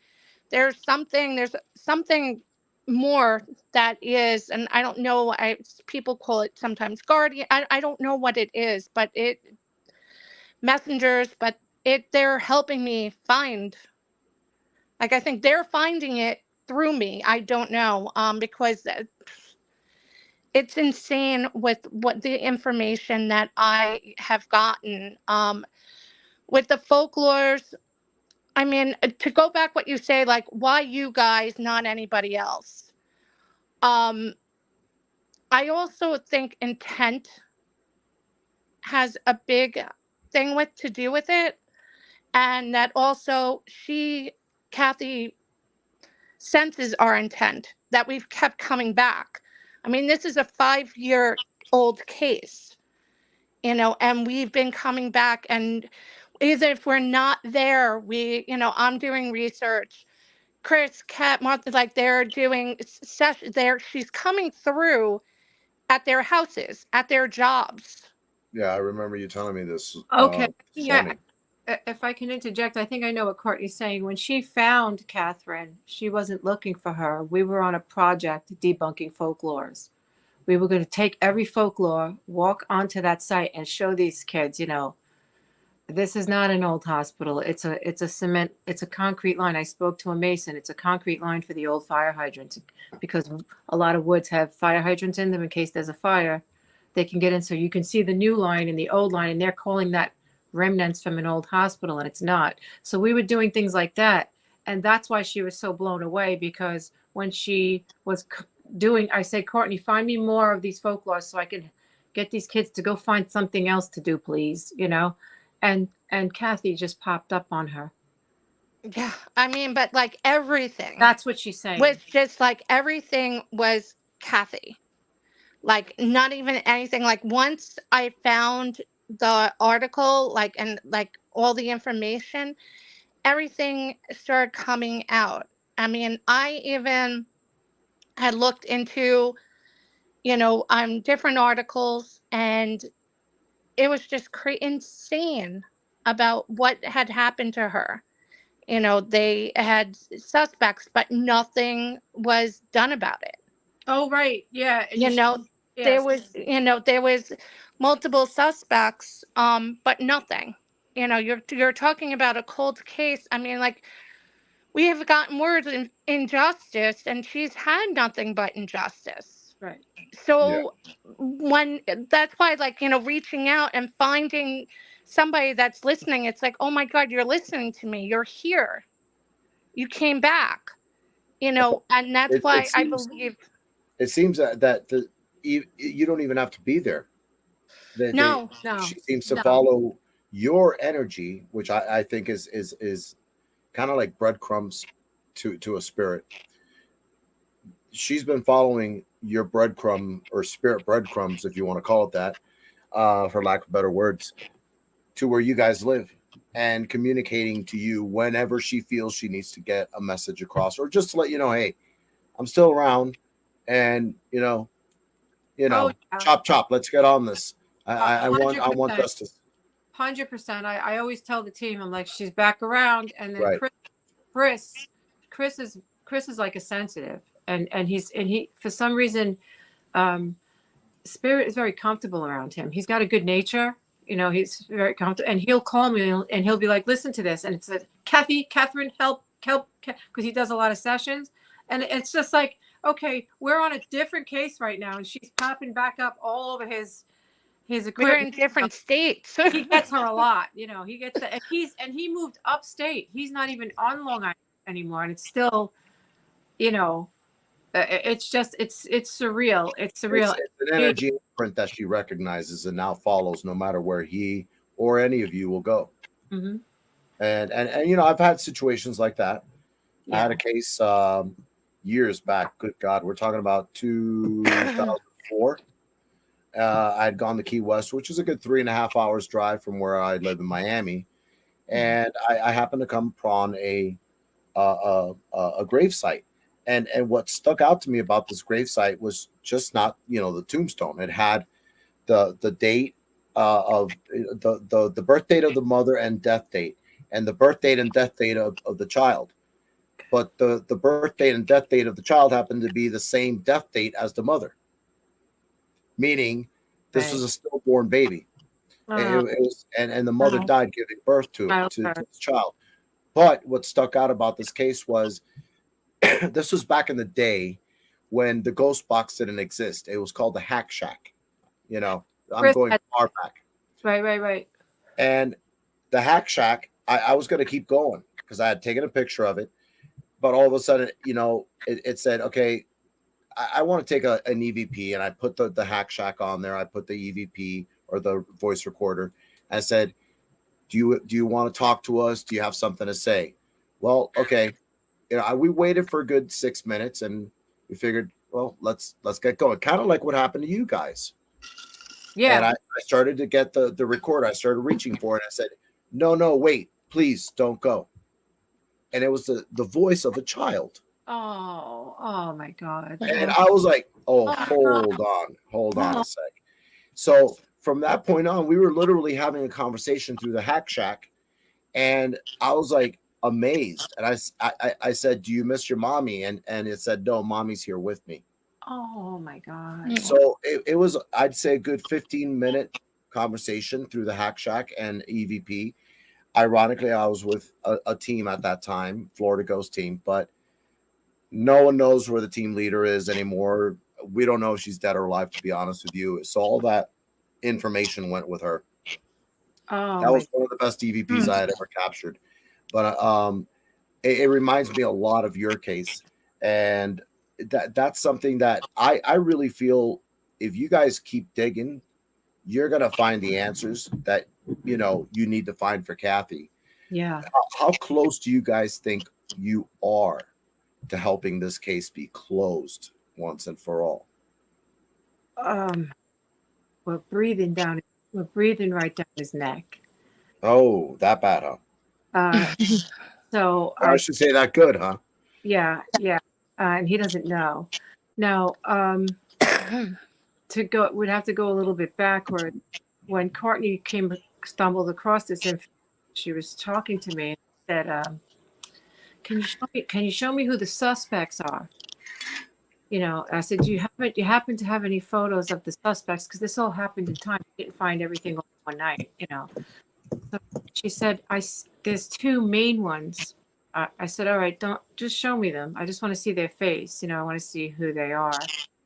Speaker 5: there's something more that is, and I don't know, people call it sometimes guardian. I don't know what it is, but messengers, but they're helping me find, like, I think they're finding it through me. I don't know, because it's insane with what the information that I have gotten, with the folklores. I mean, to go back what you say, like, why you guys, not anybody else? I also think intent has a big thing to do with it, and that also Kathy, senses our intent, that we've kept coming back. I mean, this is a 5-year-old case, and we've been coming back, and either if we're not there, I'm doing research. Chris, Kat, Martha, like, they're doing sessions there. She's coming through at their houses, at their jobs.
Speaker 1: Yeah, I remember you telling me this.
Speaker 4: Okay. Yeah.
Speaker 1: Funny.
Speaker 4: If I can interject, I think I know what Courtney's saying. When she found Catherine, she wasn't looking for her. We were on a project debunking folklores. We were going to take every folklore, walk onto that site, and show these kids, this is not an old hospital. It's a concrete line. I spoke to a mason. It's a concrete line for the old fire hydrants, because a lot of woods have fire hydrants in them in case there's a fire. They can get in, so you can see the new line and the old line, and they're calling that remnants from an old hospital, and it's not. So we were doing things like that, and that's why she was so blown away, because when she was I said, Courtney, find me more of these folklore so I can get these kids to go find something else to do, please, and Kathy just popped up on her.
Speaker 5: Yeah, I mean, but like everything.
Speaker 4: That's what she's saying.
Speaker 5: Was just like everything was Kathy. Like, not even anything. Like, once I found the article, and all the information, everything started coming out. I mean, I even had looked into, different articles, and it was just insane about what had happened to her. They had suspects, but nothing was done about it.
Speaker 4: Oh, right. Yeah.
Speaker 5: Yes. There was multiple suspects, but nothing. You're talking about a cold case. I mean, like, we have gotten words in injustice, and she's had nothing but injustice.
Speaker 4: Right.
Speaker 5: So that's why, reaching out and finding somebody that's listening, it's like, oh my God, you're listening to me. You're here. You came back, and that's why I believe.
Speaker 1: It seems that you don't even have to be there.
Speaker 5: No.
Speaker 1: She seems to follow your energy, which I think is kind of like breadcrumbs to a spirit. She's been following your breadcrumb, or spirit breadcrumbs, if you want to call it that, for lack of better words, to where you guys live, and communicating to you whenever she feels she needs to get a message across, or just to let you know, hey, I'm still around, and chop, let's get on this. I want justice.
Speaker 4: 100%. I always tell the team, I'm like, she's back around, and then
Speaker 1: Right.
Speaker 4: Chris is like a sensitive, and he for some reason, Spirit is very comfortable around him. He's got a good nature, he's very comfortable, and he'll call me and he'll be like, listen to this, and it's like, Catherine, help, because he does a lot of sessions, and it's just like, okay, we're on a different case right now, and she's popping back up all over his
Speaker 5: We're
Speaker 4: equipment.
Speaker 5: in different states.
Speaker 4: He gets her a lot, you know. He gets the and he moved upstate. He's not even on Long Island anymore, and it's still, you know, it's just it's surreal. It's surreal.
Speaker 1: It's an energy imprint that she recognizes and now follows no matter where he or any of you will go.
Speaker 4: Mm-hmm.
Speaker 1: And you know, I've had situations like that. I
Speaker 4: Yeah.
Speaker 1: had a case years back. Good God, we're talking about 2004. I had gone to Key West, which is a good 3.5 hours drive from where I live in Miami, and I happened to come upon a grave site. And what stuck out to me about this grave site was just not, you know, the tombstone. It had the date of the birth date of the mother and death date, and the birth date and death date of the child. But the birth date and death date of the child happened to be the same death date as the mother, meaning this was a stillborn baby. It was, and the mother died giving birth to this child. But what stuck out about this case was this was back in the day when the ghost box didn't exist. It was called the Hack Shack. You know, I'm going far back.
Speaker 4: Right.
Speaker 1: And the Hack Shack, I was going to keep going because I had taken a picture of it. But all of a sudden, you know, it said, okay, I want to take an EVP, and I put the Hack Shack on there. I put the EVP or the voice recorder. I said, do you want to talk to us? Do you have something to say? Well, okay. You know, we waited for a good 6 minutes, and we figured, well, let's get going. Kind of like what happened to you guys.
Speaker 4: Yeah.
Speaker 1: And I started to get the recorder. I started reaching for it. I said, no, wait, please don't go. And it was the voice of a child.
Speaker 4: Oh my God.
Speaker 1: And I was like, oh, hold on a sec. So from that point on, we were literally having a conversation through the Hack Shack. And I was like amazed. And I said, do you miss your mommy? And it said, no, mommy's here with me.
Speaker 4: Oh my God.
Speaker 1: So it was, I'd say, a good 15-minute conversation through the Hack Shack and EVP. Ironically, I was with a team at that time, Florida Ghost team, but no one knows where the team leader is anymore. We don't know if she's dead or alive, to be honest with you. So all that information went with her.
Speaker 4: Oh,
Speaker 1: that was one of the best EVPs I had ever captured. But it reminds me a lot of your case. And that's something that I really feel if you guys keep digging, you're going to find the answers that, you know, you need to find for Kathy.
Speaker 4: yeah.
Speaker 1: How close do you guys think you are to helping this case be closed once and for all?
Speaker 4: We're breathing right down his neck.
Speaker 1: Oh, that bad, huh?
Speaker 4: So
Speaker 1: I should say that good, huh?
Speaker 4: yeah. And he doesn't know. Now, we'd have to go a little bit backward. When Courtney stumbled across this information, she was talking to me and said, can you show me who the suspects are? You know, I said, do you happen to have any photos of the suspects? Because this all happened in time. I didn't find everything all one night, you know. So she said, there's two main ones. I said, all right, don't just show me them. I just want to see their face. You know, I want to see who they are.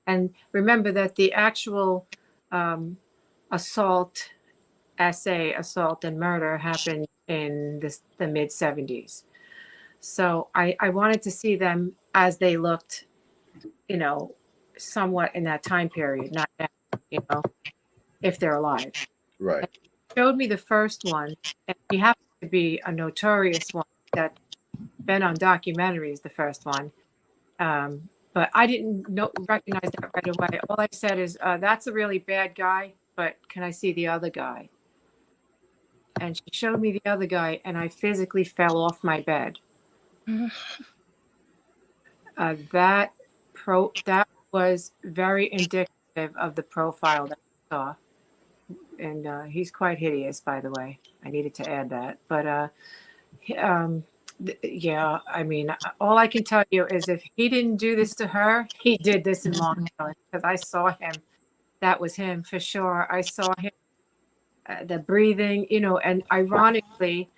Speaker 4: And remember that the actual assault and murder happened in the mid 70s. So I wanted to see them as they looked, you know, somewhat in that time period, not now, you know, if they're alive.
Speaker 1: Right.
Speaker 4: And showed me the first one, and he happened to be a notorious one that been on documentaries, the first one. But I didn't recognize that right away. All I said is, that's a really bad guy, but can I see the other guy? And she showed me the other guy, and I physically fell off my bed. That was very indicative of the profile that I saw. And he's quite hideous, by the way. I needed to add that. But yeah, I mean, all I can tell you is if he didn't do this to her, he did this in Long Island, because I saw him. That was him for sure. I saw him, the breathing, you know, and ironically,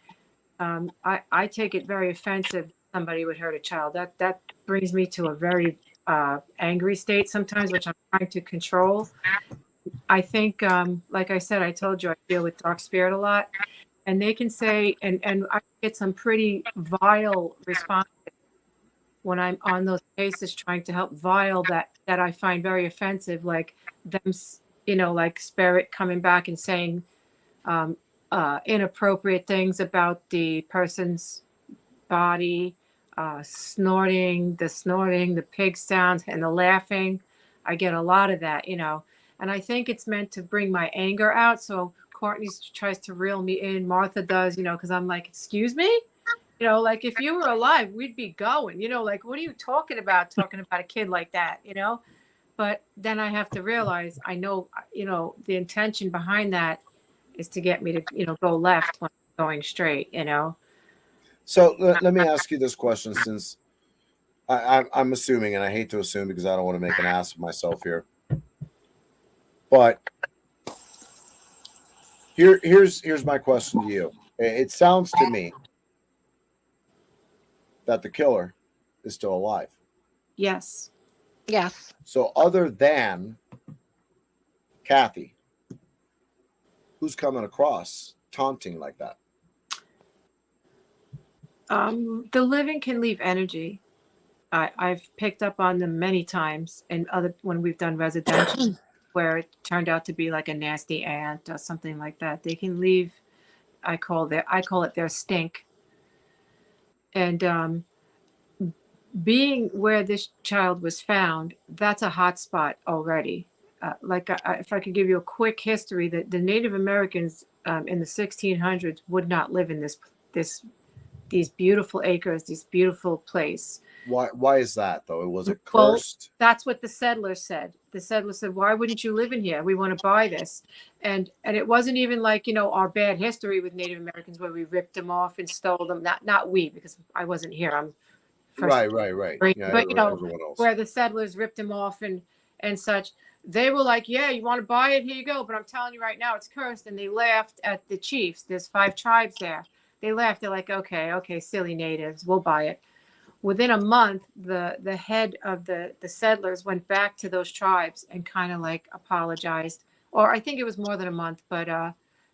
Speaker 4: I take it very offensive that somebody would hurt a child. That brings me to a very angry state sometimes, which I'm trying to control. I think, like I said, I told you I deal with dark spirit a lot, and they can say, and I get some pretty vile responses when I'm on those cases trying to help vile that I find very offensive, like them, like spirit coming back and saying um, inappropriate things about the person's body, snorting, the pig sounds, and the laughing. I get a lot of that, and I think it's meant to bring my anger out. So Courtney tries to reel me in. Martha does, because I'm like, excuse me? Like if you were alive, we'd be going, like, what are you talking about a kid like that, But then I have to realize, I know, the intention behind that is to get me to, go left when I'm going straight.
Speaker 1: So let me ask you this question, since I'm assuming, and I hate to assume because I don't want to make an ass of myself here, but here's my question to you. It sounds to me that the killer is still alive.
Speaker 4: Yes.
Speaker 5: Yes.
Speaker 1: So other than Kathy, who's coming across taunting like that?
Speaker 4: The living can leave energy. I've picked up on them many times, and when we've done residential, where it turned out to be like a nasty ant or something like that. They can leave. I call it their stink. And being where this child was found, that's a hot spot already. If I could give you a quick history, that the Native Americans in the 1600s would not live in these beautiful acres, this beautiful place.
Speaker 1: Why is that though? Was it
Speaker 4: Well,
Speaker 1: cursed?
Speaker 4: that's what the settlers said. The settlers said, "Why wouldn't you live in here? We want to buy this." And it wasn't even like, our bad history with Native Americans where we ripped them off and stole them. Not we, because I wasn't here. I'm first.
Speaker 1: Right. Yeah,
Speaker 4: But
Speaker 1: everyone else.
Speaker 4: where the settlers ripped them off and such, they were like, "Yeah, you want to buy it? Here you go." But I'm telling you right now, it's cursed. And they laughed at the chiefs. There's 5 tribes there. They laughed. They're like, okay, silly natives, we'll buy it. Within a month, the head of the settlers went back to those tribes and kind of like apologized. Or I think it was more than a month, but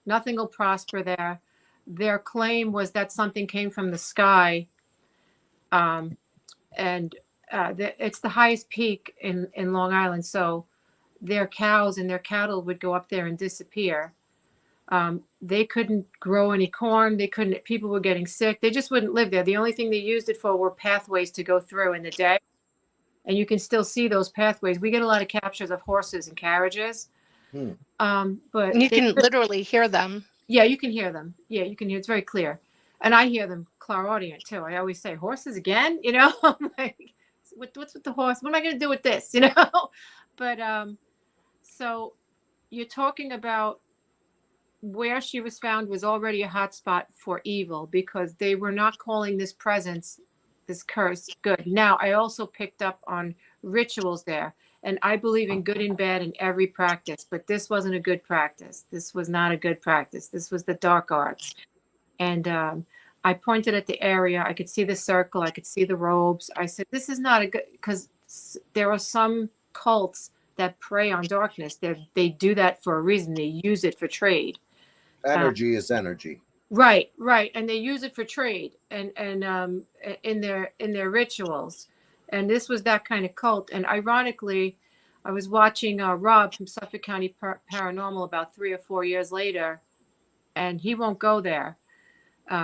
Speaker 4: nothing will prosper there. Their claim was that something came from the sky, and it's the highest peak in Long Island. So their cows and their cattle would go up there and disappear. They couldn't grow any corn. People were getting sick. They just wouldn't live there. The only thing they used it for were pathways to go through in the day. And you can still see those pathways. We get a lot of captures of horses and carriages. But
Speaker 5: You can literally hear them.
Speaker 4: Yeah, you can hear them. Yeah, you can hear. It's very clear. And I hear them clairaudient too. I always say, horses again? I'm like, what's with the horse? What am I going to do with this? But so you're talking about where she was found was already a hotspot for evil, because they were not calling this presence, this curse, good. Now, I also picked up on rituals there, and I believe in good and bad in every practice, but this wasn't a good practice. This was not a good practice. This was the dark arts. And I pointed at the area. I could see the circle. I could see the robes. I said, this is not a good, because there are some cults that prey on darkness. They do that for a reason. They use it for trade.
Speaker 1: Energy is energy.
Speaker 4: Right, and they use it for trade and in their rituals. And this was that kind of cult. And ironically, I was watching Rob from Suffolk County Paranormal about 3 or 4 years later, and he won't go there.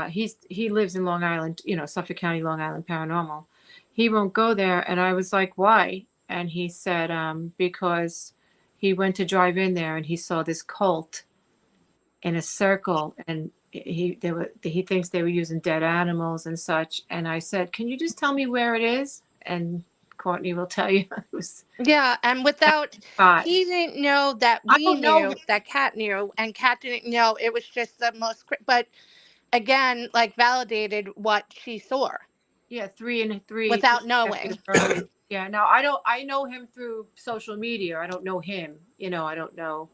Speaker 4: He lives in Long Island, Suffolk County, Long Island Paranormal. He won't go there, and I was like, why? And he said because he went to drive in there and he saw this cult in a circle, and he thinks they were using dead animals and such. And I said, can you just tell me where it is? And Courtney will tell you. It was
Speaker 5: And without, he didn't know that we knew, that Kat knew, and Kat didn't know. It was just the most, but again, like validated what she saw.
Speaker 4: Yeah, 3 and 3
Speaker 5: without knowing.
Speaker 4: Yeah, now I know him through social media. I don't know him. I don't know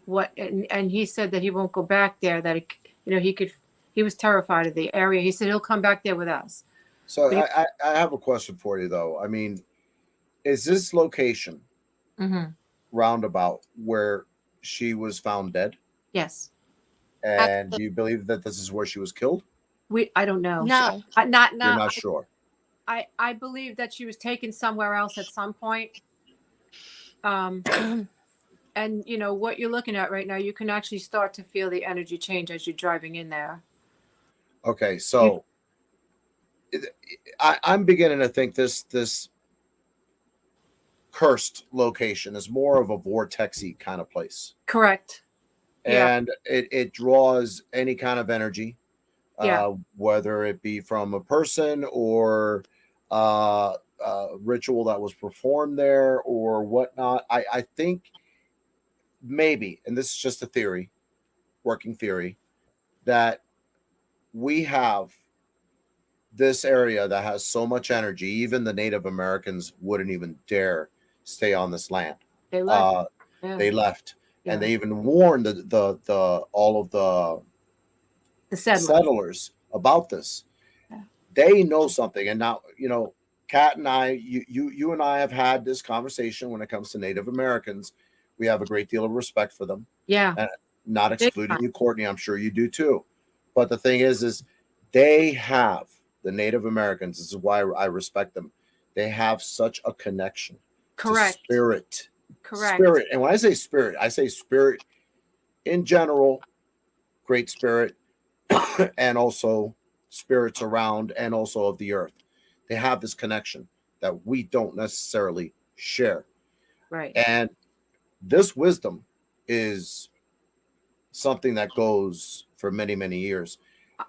Speaker 4: what. And he said that he won't go back there. That he was terrified of the area. He said he'll come back there with us.
Speaker 1: So I have a question for you though. I mean, is this location
Speaker 4: Mm-hmm.
Speaker 1: roundabout where she was found dead?
Speaker 4: Yes.
Speaker 1: And do you believe that this is where she was killed?
Speaker 4: I don't know.
Speaker 5: No.
Speaker 1: You're not sure.
Speaker 4: I believe that she was taken somewhere else at some point. And you know what you're looking at right now, you can actually start to feel the energy change as you're driving in there.
Speaker 1: Okay, so I'm beginning to think this cursed location is more of a vortexy kind of place,
Speaker 4: Correct. Yeah.
Speaker 1: and it draws any kind of energy,
Speaker 4: Yeah.
Speaker 1: whether it be from a person or ritual that was performed there or whatnot. I think maybe, and this is just a theory, working theory, that we have this area that has so much energy, even the Native Americans wouldn't even dare stay on this land.
Speaker 4: They left.
Speaker 1: Uh,
Speaker 4: Yeah.
Speaker 1: they left,
Speaker 4: Yeah.
Speaker 1: and they even warned the all of
Speaker 4: The settlers.
Speaker 1: settlers about this.
Speaker 4: Yeah.
Speaker 1: They know something, and now Kat and I, you and I have had this conversation when it comes to Native Americans. We have a great deal of respect for them.
Speaker 4: Yeah.
Speaker 1: And not
Speaker 4: Big
Speaker 1: excluding
Speaker 4: time.
Speaker 1: you, Courtney. I'm sure you do too. But the thing is they have the Native Americans. This is why I respect them. They have such a connection
Speaker 4: Correct.
Speaker 1: to spirit.
Speaker 4: Correct.
Speaker 1: Spirit. And when I say spirit in general, great spirit, and also spirits around and also of the earth. They have this connection that we don't necessarily share.
Speaker 4: Right.
Speaker 1: And this wisdom is something that goes for many, many years.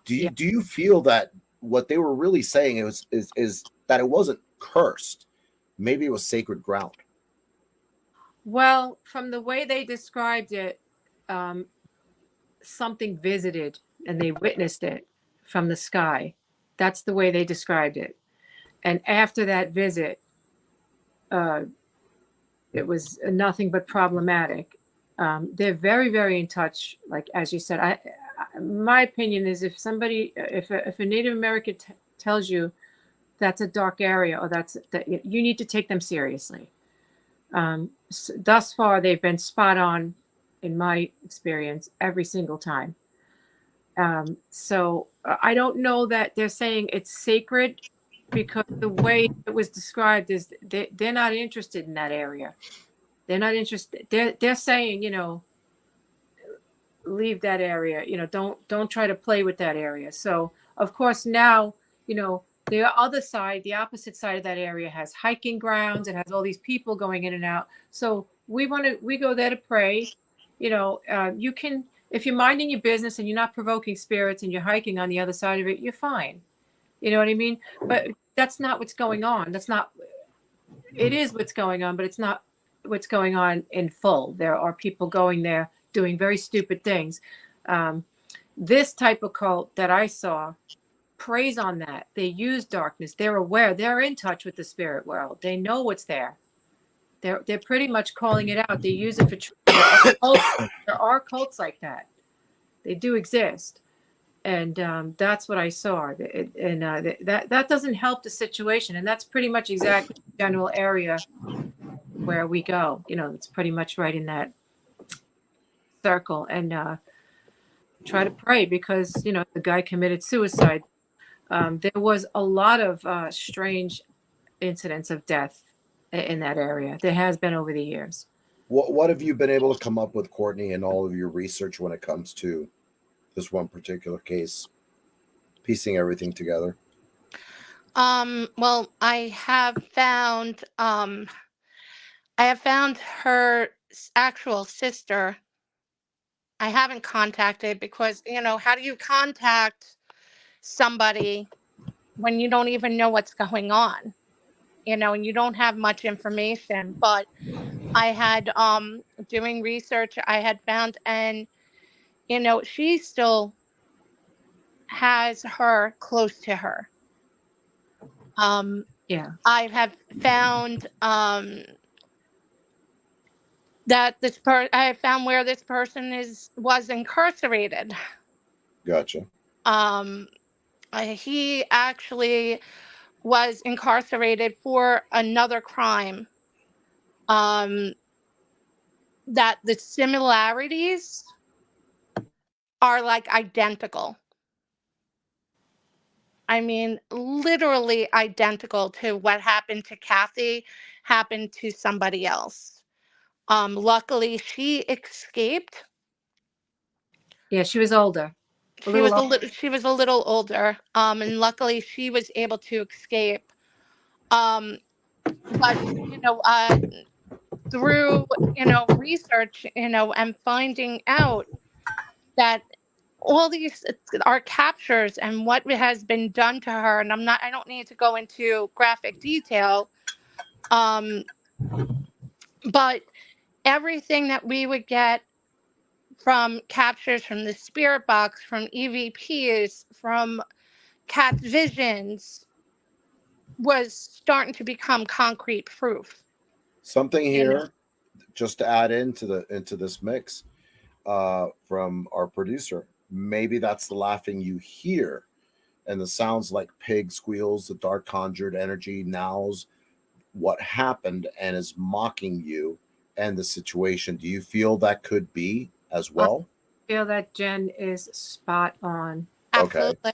Speaker 1: Do you feel that what they were really saying is that it wasn't cursed? Maybe it was sacred ground.
Speaker 4: Well, from the way they described it, something visited and they witnessed it from the sky. That's the way they described it. And after that visit, it was nothing but problematic. They're very, very in touch. Like as you said, my opinion is if a Native American tells you that's a dark area or that you need to take them seriously. Thus far, they've been spot on, in my experience, every single time. So I don't know that they're saying it's sacred because the way it was described is they're not interested in that area. They're not interested. They're saying, leave that area. Don't try to play with that area. So of course now, the other side, the opposite side of that area has hiking grounds. It has all these people going in and out. So we go there to pray. You can, if you're minding your business and you're not provoking spirits and you're hiking on the other side of it, you're fine. You know what I mean? But that's not what's going on. It is what's going on, but it's not what's going on in full. There are people going there doing very stupid things. This type of cult that I saw preys on that. They use darkness. They're aware. They're in touch with the spirit world. They know what's there. They're pretty much calling it out. They use it for there are cults like that. They do exist, and that's what I saw. That doesn't help the situation, and that's pretty much exactly the general area where we go. It's pretty much right in that circle, and try to pray because the guy committed suicide. There was a lot of strange incidents of death in that area. There has been over the years.
Speaker 1: What have you been able to come up with, Courtney, in all of your research when it comes to this one particular case, piecing everything together?
Speaker 5: Well, I have found her actual sister. I haven't contacted because, how do you contact somebody when you don't even know what's going on? And you don't have much information. But I had doing research, I had found, and she still has her close to her.
Speaker 4: Yeah.
Speaker 5: I have found that I have found where this person was incarcerated.
Speaker 1: Gotcha.
Speaker 5: He actually was incarcerated for another crime, that the similarities are like identical. I mean, literally identical to what happened to Kathy happened to somebody else. Luckily, she escaped.
Speaker 4: Yeah, she was older.
Speaker 5: She was a little older, and luckily she was able to escape. Um, but through research, and finding out that all these are captures and what has been done to her, and I don't need to go into graphic detail, but everything that we would get from captures from the spirit box, from EVPs, from Kat's visions, was starting to become concrete proof.
Speaker 1: Something
Speaker 5: You know.
Speaker 1: here, just to add into this mix, from our producer. Maybe that's the laughing you hear, and the sounds like pig squeals, the dark conjured energy nows what happened and is mocking you and the situation. Do you feel that could be as well?
Speaker 4: I feel that Jen is spot on.
Speaker 1: Okay.
Speaker 5: Absolutely.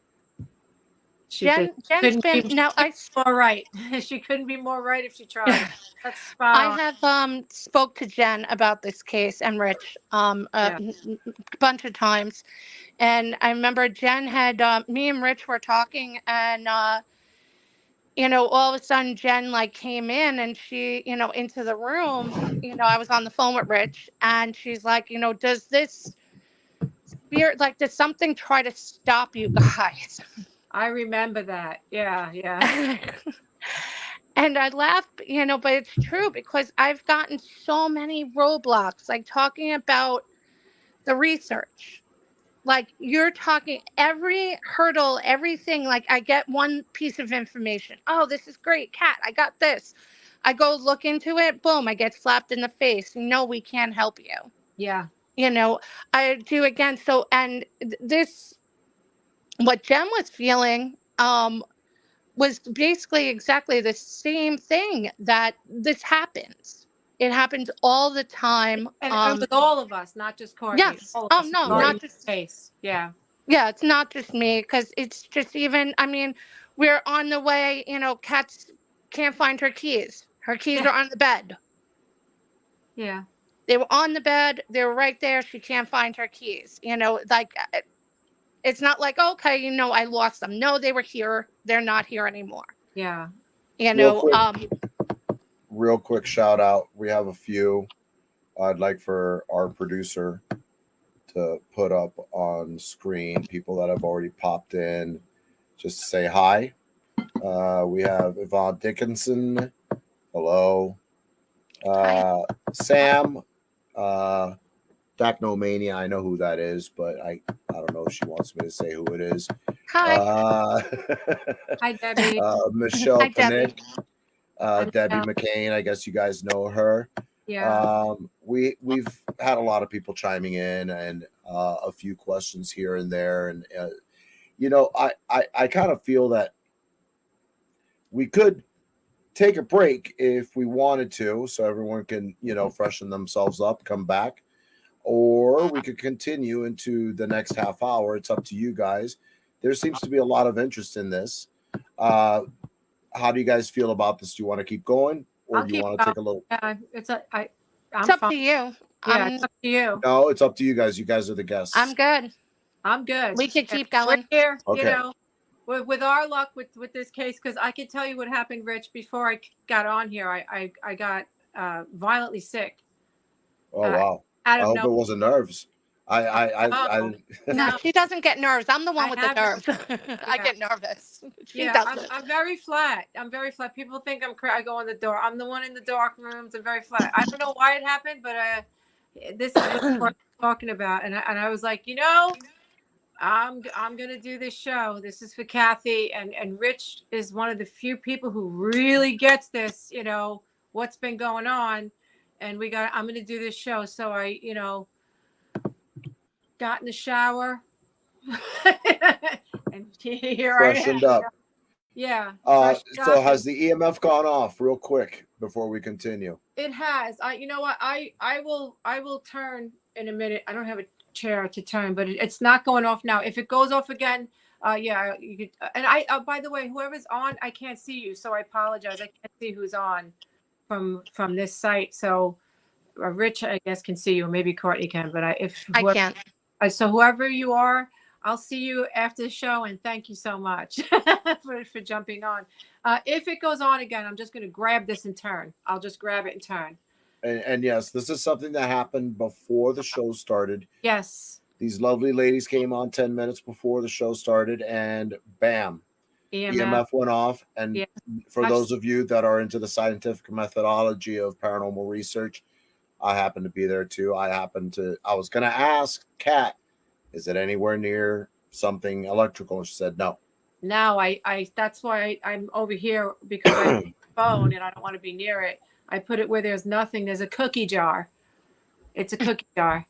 Speaker 4: She
Speaker 5: Jen's been
Speaker 4: more right. She couldn't be more right if she tried. That's spot
Speaker 5: I
Speaker 4: on.
Speaker 5: have spoke to Jen about this case and Rich
Speaker 4: Yeah.
Speaker 5: a bunch of times, and I remember Jen had me and Rich were talking, and all of a sudden Jen like came in, and she into the room. I was on the phone with Rich, and she's like, does this spirit, like, does something try to stop you guys?
Speaker 4: I remember that. Yeah.
Speaker 5: And I laugh, but it's true, because I've gotten so many roadblocks, like talking about the research. Like, you're talking every hurdle, everything. Like, I get one piece of information. Oh, this is great, Kat, I got this. I go look into it. Boom, I get slapped in the face. No, we can't help you.
Speaker 4: Yeah.
Speaker 5: I do again. So, and this, what Jen was feeling, was basically exactly the same thing, that this happens. It happens all the time.
Speaker 4: And with all of us, not just Courtney.
Speaker 5: Yes.
Speaker 4: All of
Speaker 5: Oh
Speaker 4: us
Speaker 5: no,
Speaker 1: Right.
Speaker 5: not just
Speaker 4: case. Yeah.
Speaker 5: Yeah, it's not just me, because it's just even. I mean, we're on the way. Kat's can't find her keys. Her keys
Speaker 4: Yeah.
Speaker 5: are on the bed.
Speaker 4: Yeah.
Speaker 5: They were on the bed. They were right there. She can't find her keys. Like, it's not like, okay, I lost them. No, they were here. They're not here anymore.
Speaker 4: Yeah.
Speaker 1: Real quick shout out. We have a few. I'd like for our producer to put up on screen people that have already popped in just to say hi. We have Yvonne Dickinson. Hello. Sam. Dachnomania. I know who that is, but I don't know if she wants me to say who it is.
Speaker 5: Hi.
Speaker 4: Hi, Debbie.
Speaker 1: Michelle
Speaker 5: Hi, Debbie.
Speaker 1: Panic. Debbie McCain. I guess you guys know her.
Speaker 4: Yeah.
Speaker 1: We've had a lot of people chiming in, and a few questions here and there, and I kind of feel that we could take a break if we wanted to, so everyone can freshen themselves up, come back, or we could continue into the next half hour. It's up to you guys. There seems to be a lot of interest in this. How do you guys feel about this? Do you want to keep going, or do you want to take a little?
Speaker 4: It's
Speaker 5: It's up to you.
Speaker 4: Yeah, it's up to you.
Speaker 1: No, it's up to you guys. You guys are the guests.
Speaker 5: I'm good.
Speaker 4: I'm good.
Speaker 5: We could keep going.
Speaker 4: We're here,
Speaker 1: Okay.
Speaker 4: with our luck with this case, because I can tell you what happened, Rich. Before I got on here, I got violently sick.
Speaker 1: Oh wow! I hope it wasn't nerves.
Speaker 5: No, she doesn't get nerves. I'm the one with the nerves. I get nervous. She doesn't.
Speaker 4: I'm very flat. People think I go in the dark. I'm the one in the dark rooms. I'm very flat. I don't know why it happened, but this is what I'm talking about. And I was like, I'm gonna do this show. This is for Kathy, and Rich is one of the few people who really gets this. What's been going on, and I'm gonna do this show. So I got in the shower and here
Speaker 1: freshened
Speaker 4: I am.
Speaker 1: up.
Speaker 4: Yeah.
Speaker 1: So
Speaker 4: shocking.
Speaker 1: has the EMF gone off real quick before we continue?
Speaker 4: It has. You know what? I will turn in a minute. I don't have a chair to turn, but it's not going off now. If it goes off again, yeah, you could. And by the way, whoever's on, I can't see you, so I apologize. I can't see who's on from this site. So Rich, I guess, can see you, or maybe Courtney can. But if
Speaker 5: I
Speaker 4: whoever,
Speaker 5: can't.
Speaker 4: so whoever you are, I'll see you after the show, and thank you so much for jumping on. If it goes on again, I'm just going to grab this and turn. I'll just grab it and turn.
Speaker 1: And yes, this is something that happened before the show started.
Speaker 4: Yes.
Speaker 1: These lovely ladies came on 10 minutes before the show started, and bam, EMF went off. And
Speaker 4: Yeah.
Speaker 1: for those of you that are into the scientific methodology of paranormal research, I happen to be there too. I was going to ask Kat, is it anywhere near something electrical? And she said no.
Speaker 4: Now that's why I'm over here, because I have a phone and I don't want to be near it. I put it where there's nothing. There's a cookie jar. It's a cookie jar.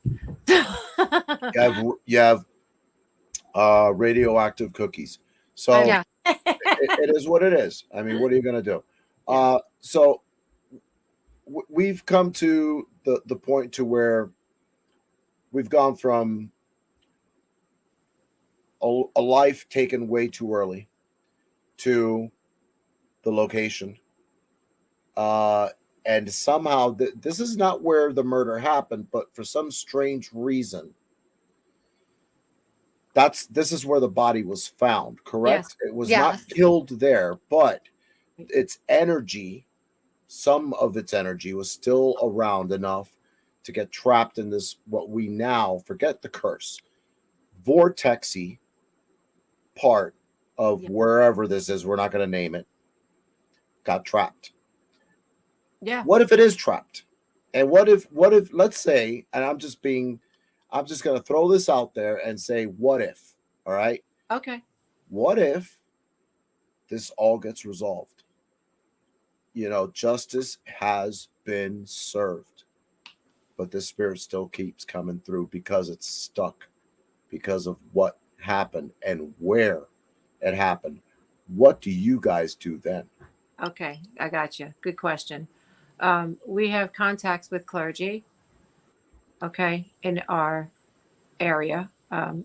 Speaker 1: You have radioactive cookies. So
Speaker 5: Yeah.
Speaker 1: it is what it is. I mean, what are you going to do?
Speaker 4: Yeah.
Speaker 1: So we've come to the point to where we've gone from a life taken way too early to the location. And somehow this is not where the murder happened, but for some strange reason, this is where the body was found, correct?
Speaker 4: Yes.
Speaker 1: It was
Speaker 5: Yes.
Speaker 1: not killed there, but its energy, some of its energy was still around enough to get trapped in this, what we now, forget the curse, vortexy part of wherever this is, we're not going to name it, got trapped.
Speaker 4: Yeah.
Speaker 1: What if it is trapped? And what if, let's say, and I'm just going to throw this out there and say, what if, all right?
Speaker 4: Okay.
Speaker 1: What if this all gets resolved? You know, justice has been served, but this spirit still keeps coming through because it's stuck, because of what happened and where it happened. What do you guys do then?
Speaker 4: Okay. I got you. Good question. We have contacts with clergy. Okay. In our area. I'm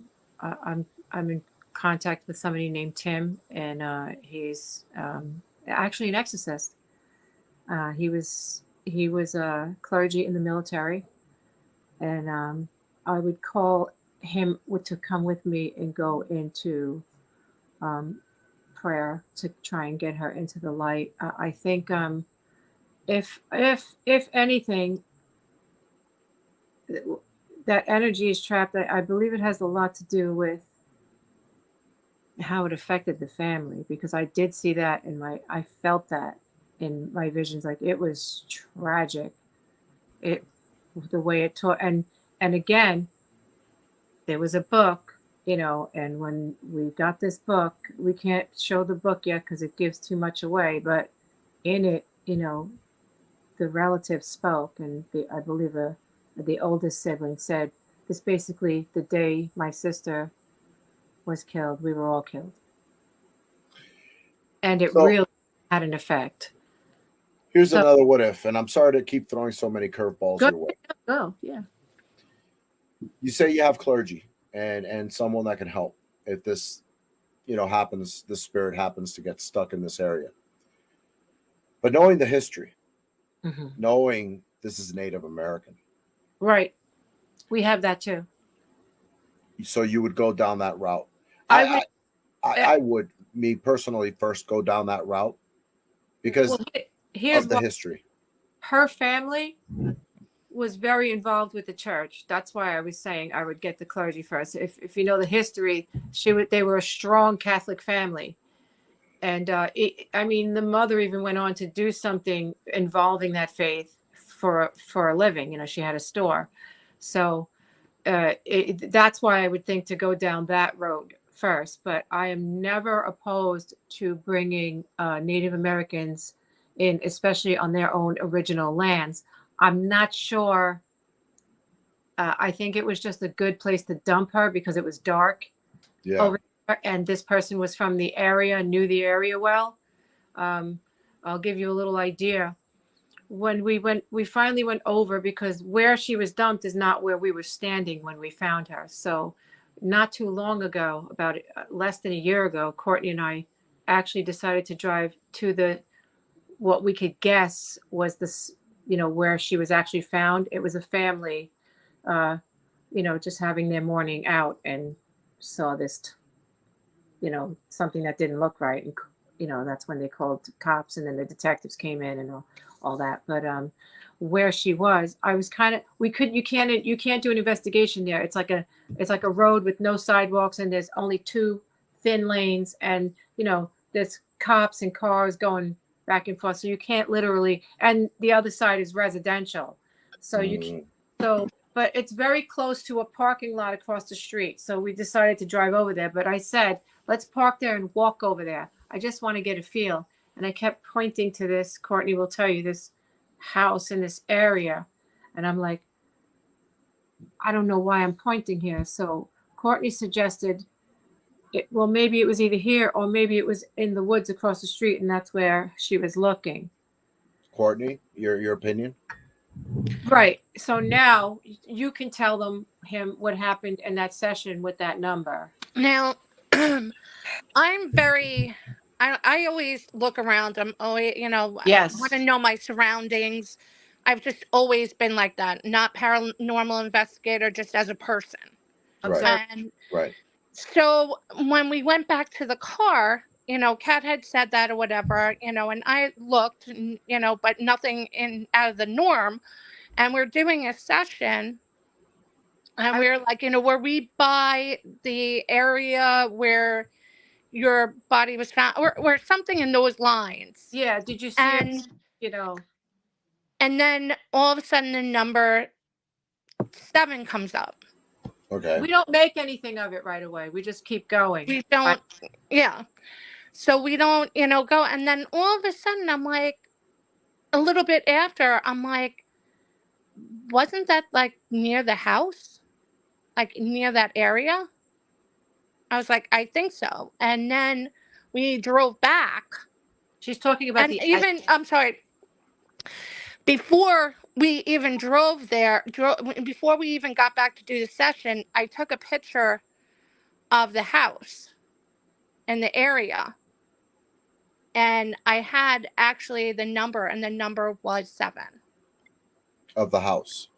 Speaker 4: in contact with somebody named Tim, and he's actually an exorcist. He was a clergy in the military, and I would call him to come with me and go into prayer to try and get her into the light. I think if anything, that energy is trapped. I believe it has a lot to do with how it affected the family, because I did see that I felt that in my visions. Like, it was tragic. The way it taught, and again, there was a book, and when we got this book, we can't show the book yet because it gives too much away, but in it, the relative spoke, and I believe the oldest sibling said, this basically, the day my sister was killed, we were all killed. And it really had an effect.
Speaker 1: Here's another what if, and I'm sorry to keep throwing so many curveballs your way.
Speaker 4: Go, yeah.
Speaker 1: You say you have clergy and someone that can help if this, happens, this spirit happens to get stuck in this area. But knowing the history, knowing this is Native American.
Speaker 4: Right. We have that too.
Speaker 1: So you would go down that route. I would, me personally, first go down that route because
Speaker 4: here's
Speaker 1: of the history.
Speaker 4: Her family was very involved with the church. That's why I was saying I would get the clergy first. If you know the history, they were a strong Catholic family. And the mother even went on to do something involving that faith for a living. She had a store. So that's why I would think to go down that road first. But I am never opposed to bringing Native Americans in, especially on their own original lands. I'm not sure. I think it was just a good place to dump her because it was dark over and this person was from the area, knew the area well. I'll give you a little idea. When we finally went over, because where she was dumped is not where we were standing when we found her. So not too long ago, about less than a year ago, Courtney and I actually decided to drive to what we could guess was this, where she was actually found. It was a family, just having their morning out, and saw this, something that didn't look right. And, that's when they called cops, and then the detectives came in and all that. But where she was, I was you can't do an investigation there. It's like a road with no sidewalks, and there's only two thin lanes, and, there's cops and cars going back and forth. So you can't literally, and the other side is residential. So you can't, but it's very close to a parking lot across the street. So we decided to drive over there. But I said, let's park there and walk over there. I just want to get a feel. And I kept pointing to this, Courtney will tell you, this house in this area. And I'm like, I don't know why I'm pointing here. So Courtney suggested, maybe it was either here or maybe it was in the woods across the street, and that's where she was looking.
Speaker 1: Courtney, your opinion?
Speaker 4: Right. So now you can tell him what happened in that session with that number.
Speaker 5: Now, I always look around. I'm always,
Speaker 4: Yes.
Speaker 5: I want to know my surroundings. I've just always been like that, not paranormal investigator, just as a person.
Speaker 1: Right.
Speaker 5: And
Speaker 1: Right.
Speaker 5: so when we went back to the car, Kat had said that or whatever, and I looked, but nothing out of the norm. And we're doing a session, and we're like, were we by the area where your body was found, or something in those lines?
Speaker 4: Yeah. Did you see it?
Speaker 5: And then all of a sudden the number 7 comes up.
Speaker 1: Okay.
Speaker 4: We don't make anything of it right away. We just keep going.
Speaker 5: We don't, yeah. So we don't, go. And then all of a sudden I'm like, a little bit after, I'm like, wasn't that like near the house? Like near that area? I was like, I think so. And then we drove back.
Speaker 4: She's talking about
Speaker 5: I'm sorry, before we even drove there, before we even got back to do the session, I took a picture of the house and the area. And I had actually the number, and the number was 7.
Speaker 1: Of the house.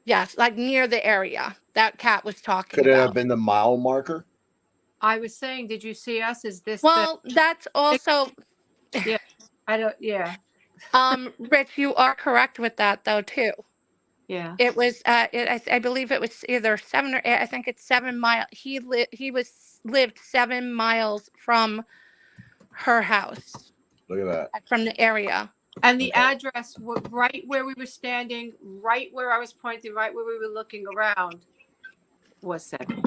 Speaker 5: Yes, like near the area that Kat was talking
Speaker 1: Could it
Speaker 5: about.
Speaker 1: have been the mile marker?
Speaker 4: I was saying, did you see us? Is this
Speaker 5: that's also
Speaker 4: yeah. I don't
Speaker 5: Rich, you are correct with that though too.
Speaker 4: Yeah.
Speaker 5: It was I believe it was either 7 or 8. I think it's 7 miles. He lived 7 miles from her house.
Speaker 1: Look at that.
Speaker 5: From the area.
Speaker 4: And the address, right where we were standing, right where I was pointing, right where we were looking around, was 7.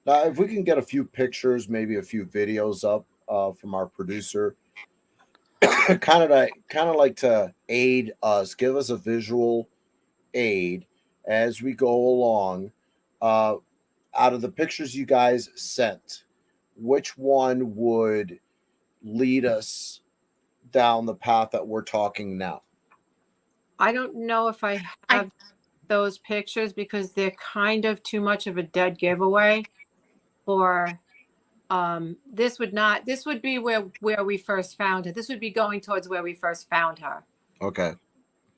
Speaker 1: Now, if we can get a few pictures, maybe a few videos up from our producer, kind of like to aid us, give us a visual aid as we go along. Out of the pictures you guys sent, which one would lead us down the path that we're talking now?
Speaker 4: I don't know if I have those pictures because they're kind of too much of a dead giveaway. Or this would be where we first found her. This would be going towards where we first found her.
Speaker 1: Okay.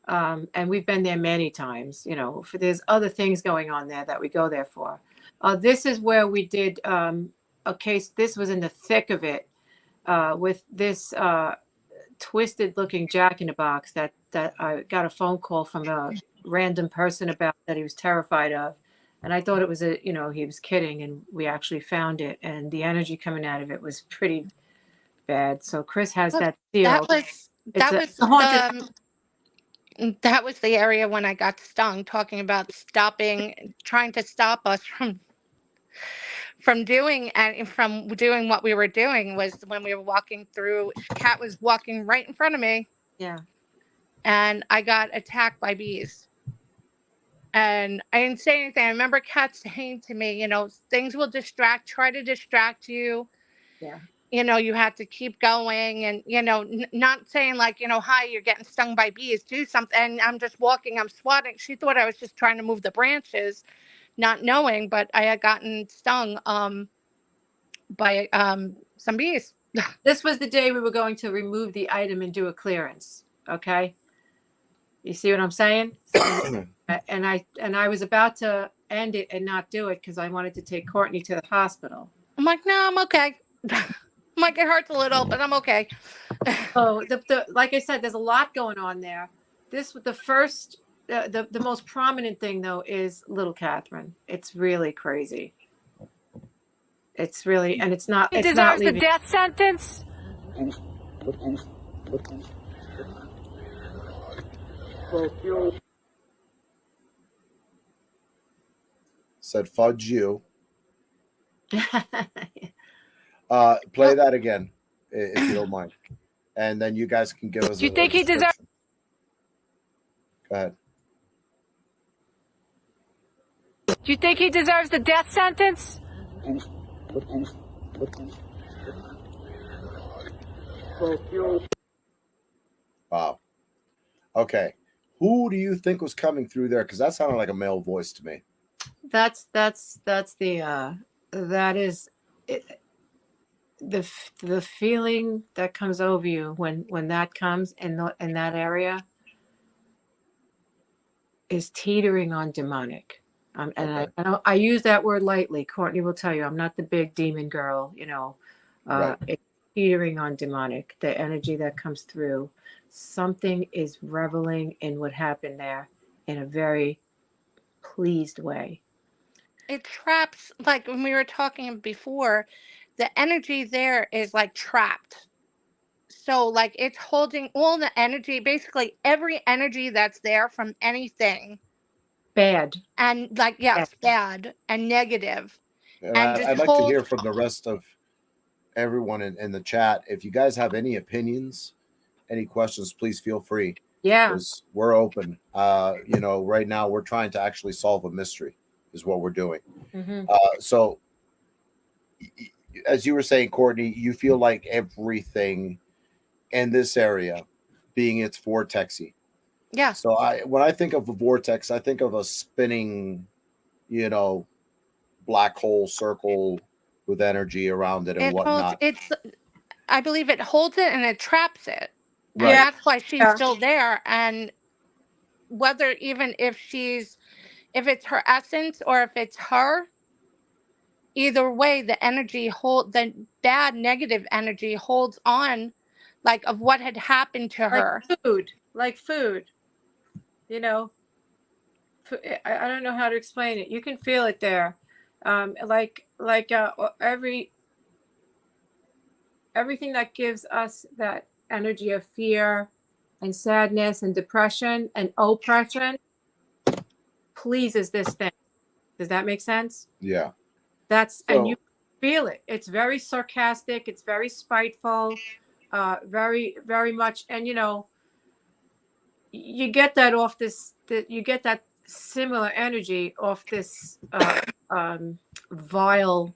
Speaker 4: And we've been there many times, there's other things going on there that we go there for. This is where we did a case. This was in the thick of it with this twisted looking jack-in-the-box that I got a phone call from a random person about that he was terrified of. And I thought it was he was kidding, and we actually found it, and the energy coming out of it was pretty bad. So Chris has that sealed.
Speaker 5: That was the area when I got stung, talking about trying to stop us from doing what we were doing, was when we were walking through. Kat was walking right in front of me.
Speaker 4: Yeah.
Speaker 5: And I got attacked by bees. And I didn't say anything. I remember Kat saying to me, you know, things will try to distract you.
Speaker 4: Yeah.
Speaker 5: You know, you have to keep going and, you know, not saying like, you know, hi, you're getting stung by bees, do something. And I'm just walking, I'm swatting. She thought I was just trying to move the branches, not knowing, but I had gotten stung by some bees.
Speaker 4: This was the day we were going to remove the item and do a clearance. Okay. You see what I'm saying? And I was about to end it and not do it because I wanted to take Courtney to the hospital.
Speaker 5: I'm like, no, I'm okay. I'm like, it hurts a little, but I'm okay.
Speaker 4: So the like I said, there's a lot going on there. This the first the most prominent thing though is little Catherine. It's really crazy. It's really, and it's not
Speaker 2: He
Speaker 4: it's not
Speaker 2: deserves the
Speaker 4: leaving.
Speaker 2: death sentence.
Speaker 1: Said fudge you. Play that again, if you don't mind, and then you guys can give us.
Speaker 2: Do you think he deserves?
Speaker 1: Go ahead.
Speaker 2: Do you think he deserves the death sentence?
Speaker 1: Wow. Okay. Who do you think was coming through there? Because that sounded like a male voice to me.
Speaker 4: That's the that is it, the feeling that comes over you when that comes in that area is teetering on demonic. And
Speaker 1: Okay.
Speaker 4: I use that word lightly. Courtney will tell you I'm not the big demon girl, you know.
Speaker 1: Right.
Speaker 4: It's teetering on demonic. The energy that comes through, something is reveling in what happened there in a very pleased way.
Speaker 5: It traps, like when we were talking before, the energy there is like trapped. So like it's holding all the energy, basically every energy that's there from anything.
Speaker 4: Bad.
Speaker 5: And like, yes, bad and negative.
Speaker 1: And
Speaker 5: And just
Speaker 1: I'd like to
Speaker 5: hold.
Speaker 1: hear from the rest of everyone in the chat. If you guys have any opinions, any questions, please feel free.
Speaker 4: Yeah.
Speaker 1: Because we're open. You know, right now we're trying to actually solve a mystery, is what we're doing.
Speaker 4: Mm-hmm.
Speaker 1: So, as you were saying, Courtney, you feel like everything in this area, being it's vortexy.
Speaker 5: Yeah.
Speaker 1: So when I think of a vortex, I think of a spinning, you know, black hole circle with energy around it and
Speaker 5: It holds,
Speaker 1: whatnot.
Speaker 5: I believe it holds it and it traps it.
Speaker 1: Right.
Speaker 5: And that's why she's
Speaker 4: Yeah.
Speaker 5: still there. And whether even if it's her essence or if it's her, either way, the bad negative energy holds on, like of what had happened to her.
Speaker 4: Like food, you know. I don't know how to explain it. You can feel it there, everything that gives us that energy of fear and sadness and depression and oppression pleases this thing. Does that make sense?
Speaker 1: Yeah.
Speaker 4: And you feel it. It's very sarcastic. It's very spiteful, very, very much. And, you know, you get that off you get that similar energy off this vile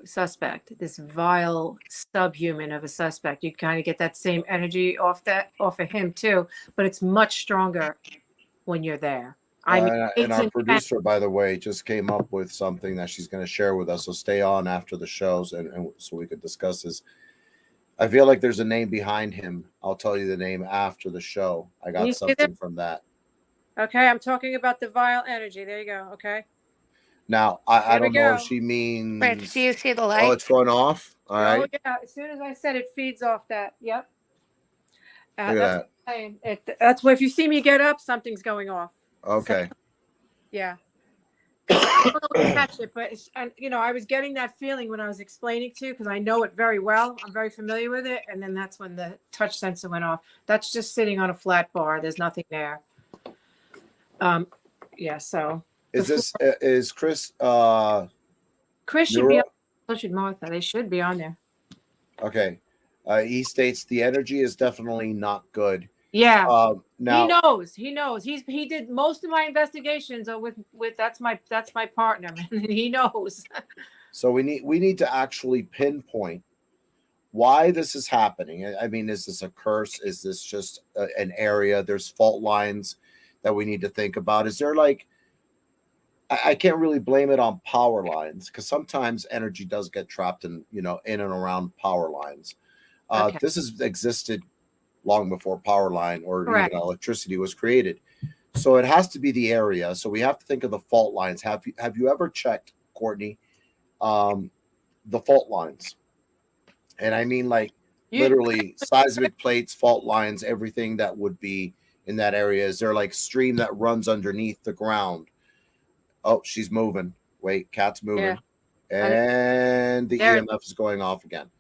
Speaker 4: suspect, this vile subhuman of a suspect. You kind of get that same energy off of him too, but it's much stronger when you're there.
Speaker 1: And our producer, by the way, just came up with something that she's going to share with us. So stay on after the shows, and so we could discuss this. I feel like there's a name behind him. I'll tell you the name after the show. I got something from that.
Speaker 4: Okay, I'm talking about the vile energy. There you go. Okay.
Speaker 1: Now, I don't know if she means.
Speaker 5: Rich, do you see the light?
Speaker 1: Oh, it's going off? All right.
Speaker 4: Oh, yeah. As soon as I said it feeds off that. Yep.
Speaker 1: Look at that.
Speaker 4: What I'm saying. That's why if you see me get up, something's going off.
Speaker 1: Okay.
Speaker 4: So, yeah. I don't know to catch it, but and you know, I was getting that feeling when I was explaining to, because I know it very well. I'm very familiar with it, and then that's when the touch sensor went off. That's just sitting on a flat bar. There's nothing there. Yeah. So
Speaker 1: is Chris?
Speaker 4: Chris should be on. So should Martha. They should be on there.
Speaker 1: Okay. He states the energy is definitely not good.
Speaker 4: Yeah. He
Speaker 1: Now,
Speaker 4: knows. He knows. He did most of my investigations with that's my partner, man. He knows.
Speaker 1: so we need to actually pinpoint why this is happening. I mean, is this a curse? Is this just an area? There's fault lines that we need to think about. Is there like I can't really blame it on power lines because sometimes energy does get trapped in and around power lines.
Speaker 4: Okay.
Speaker 1: This has existed long before power line or even
Speaker 4: Correct.
Speaker 1: electricity was created. So it has to be the area. So we have to think of the fault lines. Have you ever checked, Courtney, the fault lines? And I mean like
Speaker 4: You
Speaker 1: literally seismic plates, fault lines, everything that would be in that area. Is there like stream that runs underneath the ground? Oh, she's moving. Wait, cat's
Speaker 4: yeah.
Speaker 1: moving. And the
Speaker 4: There
Speaker 1: EMF is going off again.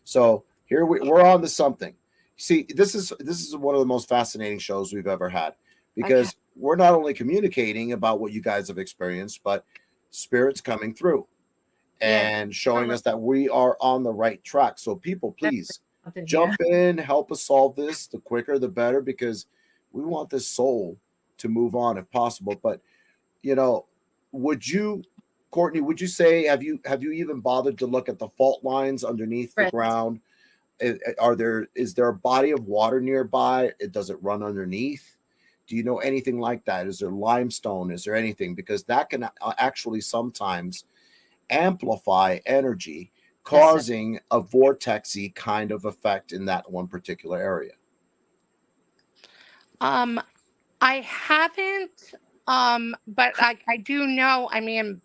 Speaker 1: So here we're on to something. See, this is one of the most fascinating shows we've ever had because we're not only communicating about what you guys have experienced, but spirits coming through
Speaker 4: yeah.
Speaker 1: and showing us that we are on the right track. So people, please
Speaker 4: Something
Speaker 1: jump
Speaker 4: here.
Speaker 1: in, help us solve this. The quicker, the better, because we want this soul to move on if possible. But you know, would you, Courtney, would you say have you even bothered to look at the fault lines underneath the
Speaker 4: Chris.
Speaker 1: ground? Is there a body of water nearby? Does it run underneath? Do you know anything like that? Is there limestone? Is there anything? Because that can actually sometimes amplify energy,
Speaker 4: Yes, sir.
Speaker 1: causing a vortexy kind of effect in that one particular area.
Speaker 5: Um, I haven't, but I do know. I mean,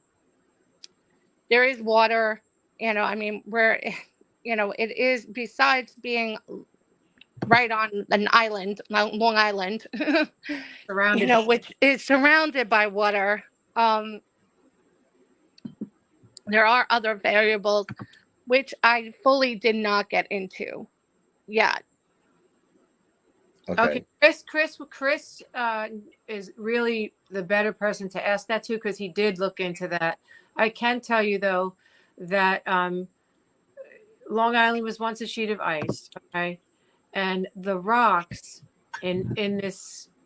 Speaker 5: there is water. I mean, where, it is besides being right on an island, Long Island,
Speaker 4: Surrounded.
Speaker 5: which is surrounded by water. Um, there are other variables which I fully did not get into yet.
Speaker 1: Okay.
Speaker 4: Okay, Chris is really the better person to ask that to because he did look into that. I can tell you though that Long Island was once a sheet of ice, okay, and the rocks in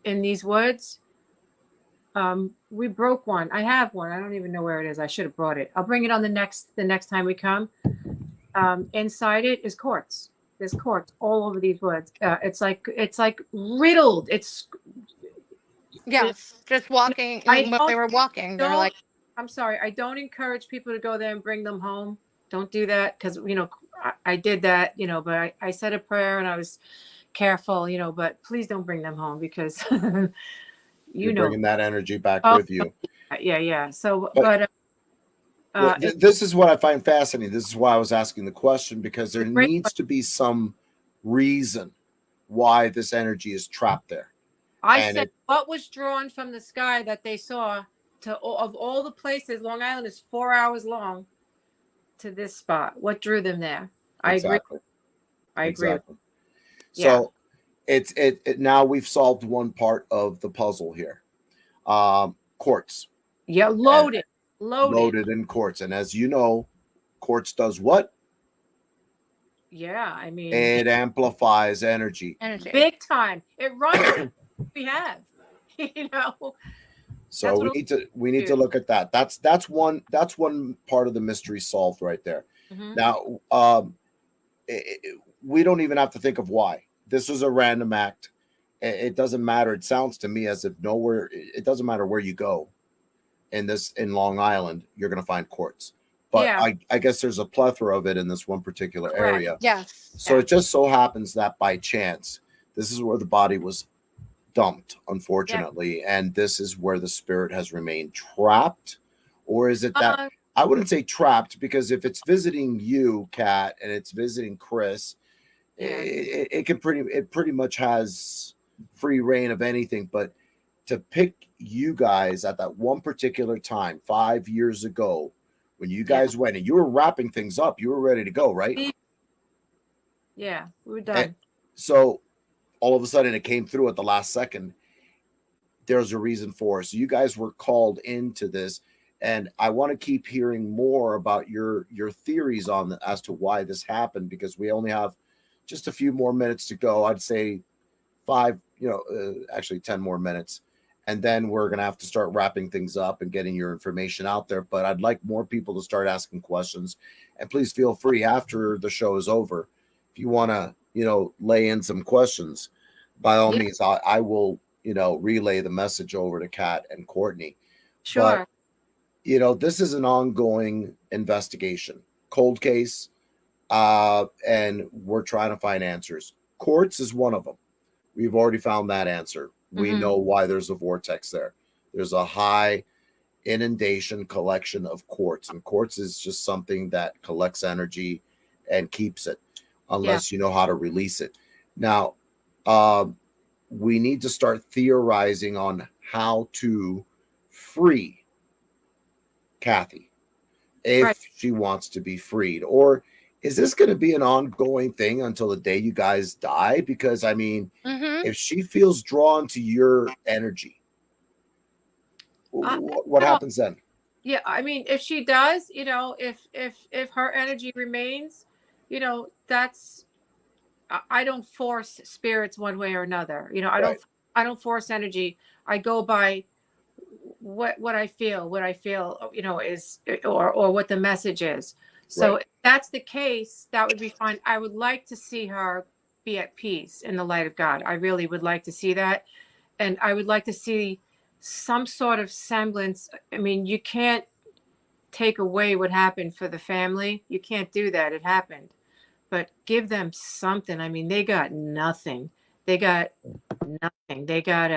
Speaker 4: these woods, we broke one. I have one. I don't even know where it is. I should have brought it. I'll bring it on the next time we come. Inside it is quartz. There's quartz all over these woods. It's like riddled.
Speaker 5: Yes, just walking.
Speaker 4: I
Speaker 5: When they were walking, they're
Speaker 4: don't.
Speaker 5: like,
Speaker 4: I'm sorry. I don't encourage people to go there and bring them home. Don't do that because I did that. But I said a prayer and I was careful. But please don't bring them home because
Speaker 1: You're bringing that energy back
Speaker 4: Oh,
Speaker 1: with you.
Speaker 4: yeah. So,
Speaker 1: But
Speaker 4: but
Speaker 1: this is what I find fascinating. This is why I was asking the question because there
Speaker 4: it's a great
Speaker 1: needs to be some reason why this energy is trapped there.
Speaker 4: I
Speaker 1: And
Speaker 4: said, what was drawn from the sky that they saw of all the places? Long Island is 4 hours long to this spot. What drew them there? I agree.
Speaker 1: exactly,
Speaker 4: I agree.
Speaker 1: exactly.
Speaker 4: Yeah.
Speaker 1: So it now we've solved one part of the puzzle here. Quartz.
Speaker 4: Yeah.
Speaker 1: And
Speaker 4: Loaded.
Speaker 1: loaded in quartz. And as you know, quartz does what?
Speaker 4: Yeah. I mean,
Speaker 1: It amplifies energy.
Speaker 5: energy.
Speaker 4: big time. It runs. We have. You know.
Speaker 1: So
Speaker 4: That's
Speaker 1: we
Speaker 4: what
Speaker 1: need to look at that. That's one part of the mystery solved right there.
Speaker 4: Mhm.
Speaker 1: Now, we don't even have to think of why. This was a random act. It doesn't matter. It sounds to me as if nowhere. It doesn't matter where you go in Long Island, you're going to find quartz. But
Speaker 4: Yeah.
Speaker 1: I guess there's a plethora of it in this one particular
Speaker 4: Correct.
Speaker 1: area.
Speaker 5: Yes.
Speaker 1: So it just so happens that by chance, this is where the body was dumped, unfortunately, and this is where the spirit has remained trapped. Or is it that I wouldn't say trapped because if it's visiting you, Kat, and it's visiting Chris,
Speaker 4: Yeah.
Speaker 1: it pretty much has free reign of anything. But to pick you guys at that one particular time 5 years ago when you guys went and you were wrapping things up, you were ready to go, right?
Speaker 4: Yeah. We were done.
Speaker 1: So all of a sudden it came through at the last second. There's a reason for it. So you guys were called into this, and I want to keep hearing more about your theories on as to why this happened because we only have just a few more minutes to go. I'd say 5, actually 10 more minutes. And then we're going to have to start wrapping things up and getting your information out there. But I'd like more people to start asking questions. And please feel free after the show is over, if you want to, lay in some questions, by all means, I will, relay the message over to Kat and Courtney.
Speaker 4: Sure.
Speaker 1: But, this is an ongoing investigation, cold case, and we're trying to find answers. Quartz is one of them. We've already found that answer. We know why there's a vortex there. There's a high inundation collection of quartz, and quartz is just something that collects energy and keeps it unless you know how to release it. Now, we need to start theorizing on how to free Kathy if she wants to be freed. Or is this going to be an ongoing thing until the day you guys die? Because, I mean, if she feels drawn to your energy, what happens then?
Speaker 4: Yeah, I mean, if she does, if her energy remains, that's, I don't force spirits one way or another. I don't force energy. I go by what I feel, is, or what the message is. So if that's the case, that would be fine. I would like to see her be at peace in the light of God. I really would like to see that. And I would like to see some sort of semblance. I mean, you can't take away what happened for the family. You can't do that. It happened. But give them something. I mean, they got nothing. They got nothing. They got,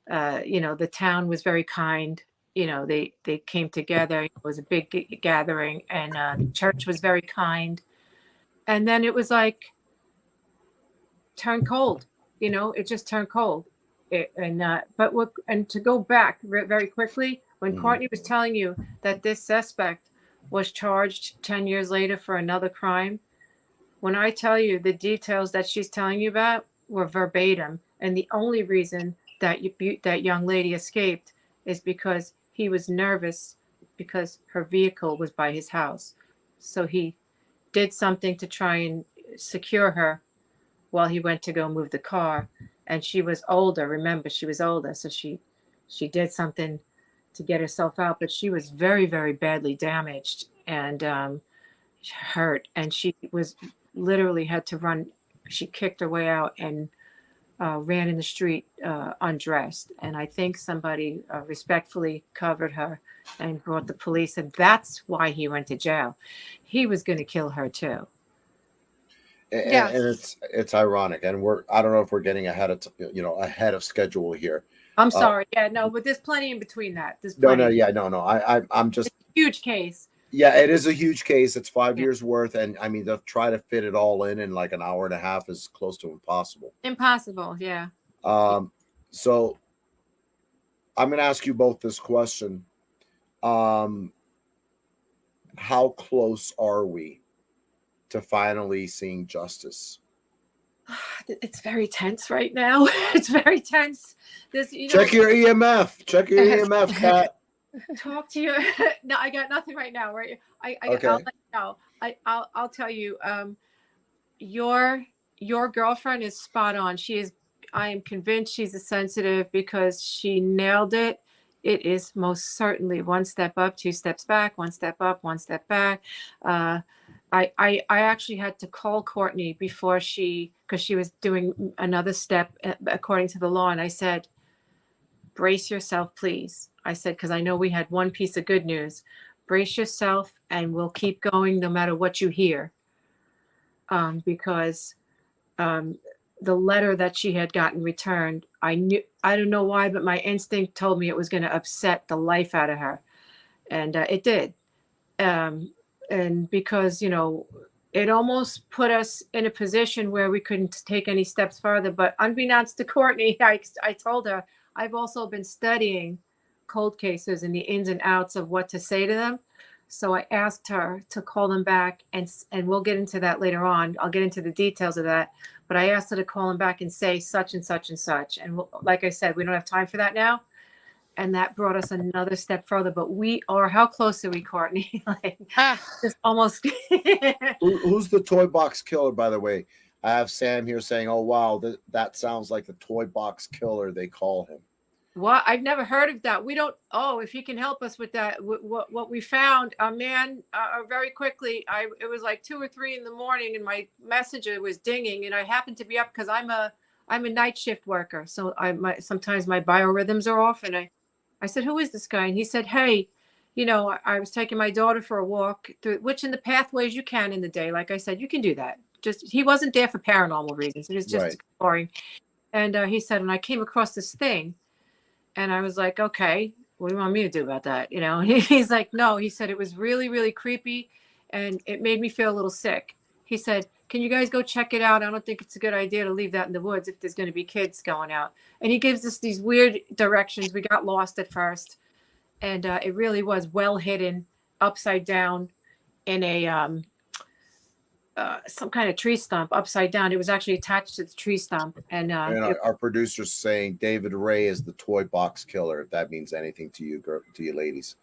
Speaker 4: the town was very kind. They came together. It was a big gathering, and the church was very kind. And then it was like turned cold. It just turned cold. And to go back very quickly, when Courtney was telling you that this suspect was charged 10 years later for another crime, when I tell you the details that she's telling you about were verbatim, and the only reason that that young lady escaped is because he was nervous because her vehicle was by his house. So he did something to try and secure her while he went to go move the car. And she was older. Remember, she was older. So she did something to get herself out, but she was very, very badly damaged and hurt. And she was literally had to run. She kicked her way out and ran in the street undressed. And I think somebody respectfully covered her and brought the police. And that's why he went to jail. He was going to kill her too.
Speaker 1: And it's ironic, and I don't know if we're getting ahead of schedule here.
Speaker 4: I'm sorry. But there's plenty in between that. There's plenty.
Speaker 1: I'm just,
Speaker 4: it's a huge case.
Speaker 1: Yeah, it is a huge case. It's 5 years worth, and I mean, to try to fit it all in like an hour and a half is close to impossible.
Speaker 4: Impossible, yeah.
Speaker 1: So I'm going to ask you both this question. How close are we to finally seeing justice?
Speaker 4: It's very tense right now. It's very tense.
Speaker 1: Check your EMF. Check your EMF, Kat.
Speaker 4: Talk to you. No, I got nothing right now. Right?
Speaker 1: Okay.
Speaker 4: I'll let you know. I'll tell you. Your girlfriend is spot on. I am convinced she's a sensitive because she nailed it. It is most certainly one step up, two steps back, one step up, one step back. I actually had to call Courtney because she was doing another step according to the law. And I said, brace yourself, please. I said, because I know we had one piece of good news. Brace yourself and we'll keep going no matter what you hear. Because the letter that she had gotten returned, I don't know why, but my instinct told me it was going to upset the life out of her. And it did. And because, it almost put us in a position where we couldn't take any steps further. But unbeknownst to Courtney, I told her, I've also been studying cold cases and the ins and outs of what to say to them. So I asked her to call them back, and we'll get into that later on. I'll get into the details of that. But I asked her to call them back and say such and such and such. And like I said, we don't have time for that now. And that brought us another step further. But how close are we, Courtney? Just almost.
Speaker 1: Who's the toy box killer, by the way? I have Sam here saying, "Oh wow, that sounds like the toy box killer they call him."
Speaker 4: What? I've never heard of that. We don't. Oh, if you can help us with that, what we found, a man, very quickly. It was like 2 or 3 in the morning, and my messenger was dinging, and I happened to be up because I'm a night shift worker, so sometimes my biorhythms are off, and I said, "Who is this guy?" And he said, "Hey, I was taking my daughter for a walk through, which in the pathways you can in the day. Like I said, you can do that. Just he wasn't there for paranormal reasons. It was just
Speaker 1: Right.
Speaker 4: exploring." And he said, and I came across this thing. And I was like, okay, what do you want me to do about that? He's like, no, he said it was really, really creepy and it made me feel a little sick. He said, can you guys go check it out? I don't think it's a good idea to leave that in the woods if there's going to be kids going out. And he gives us these weird directions. We got lost at first. And it really was well hidden, upside down in a some kind of tree stump, upside down. It was actually attached to the tree stump. And
Speaker 1: And our producer's saying David Ray is the toy box killer. If that means anything to you, to you ladies.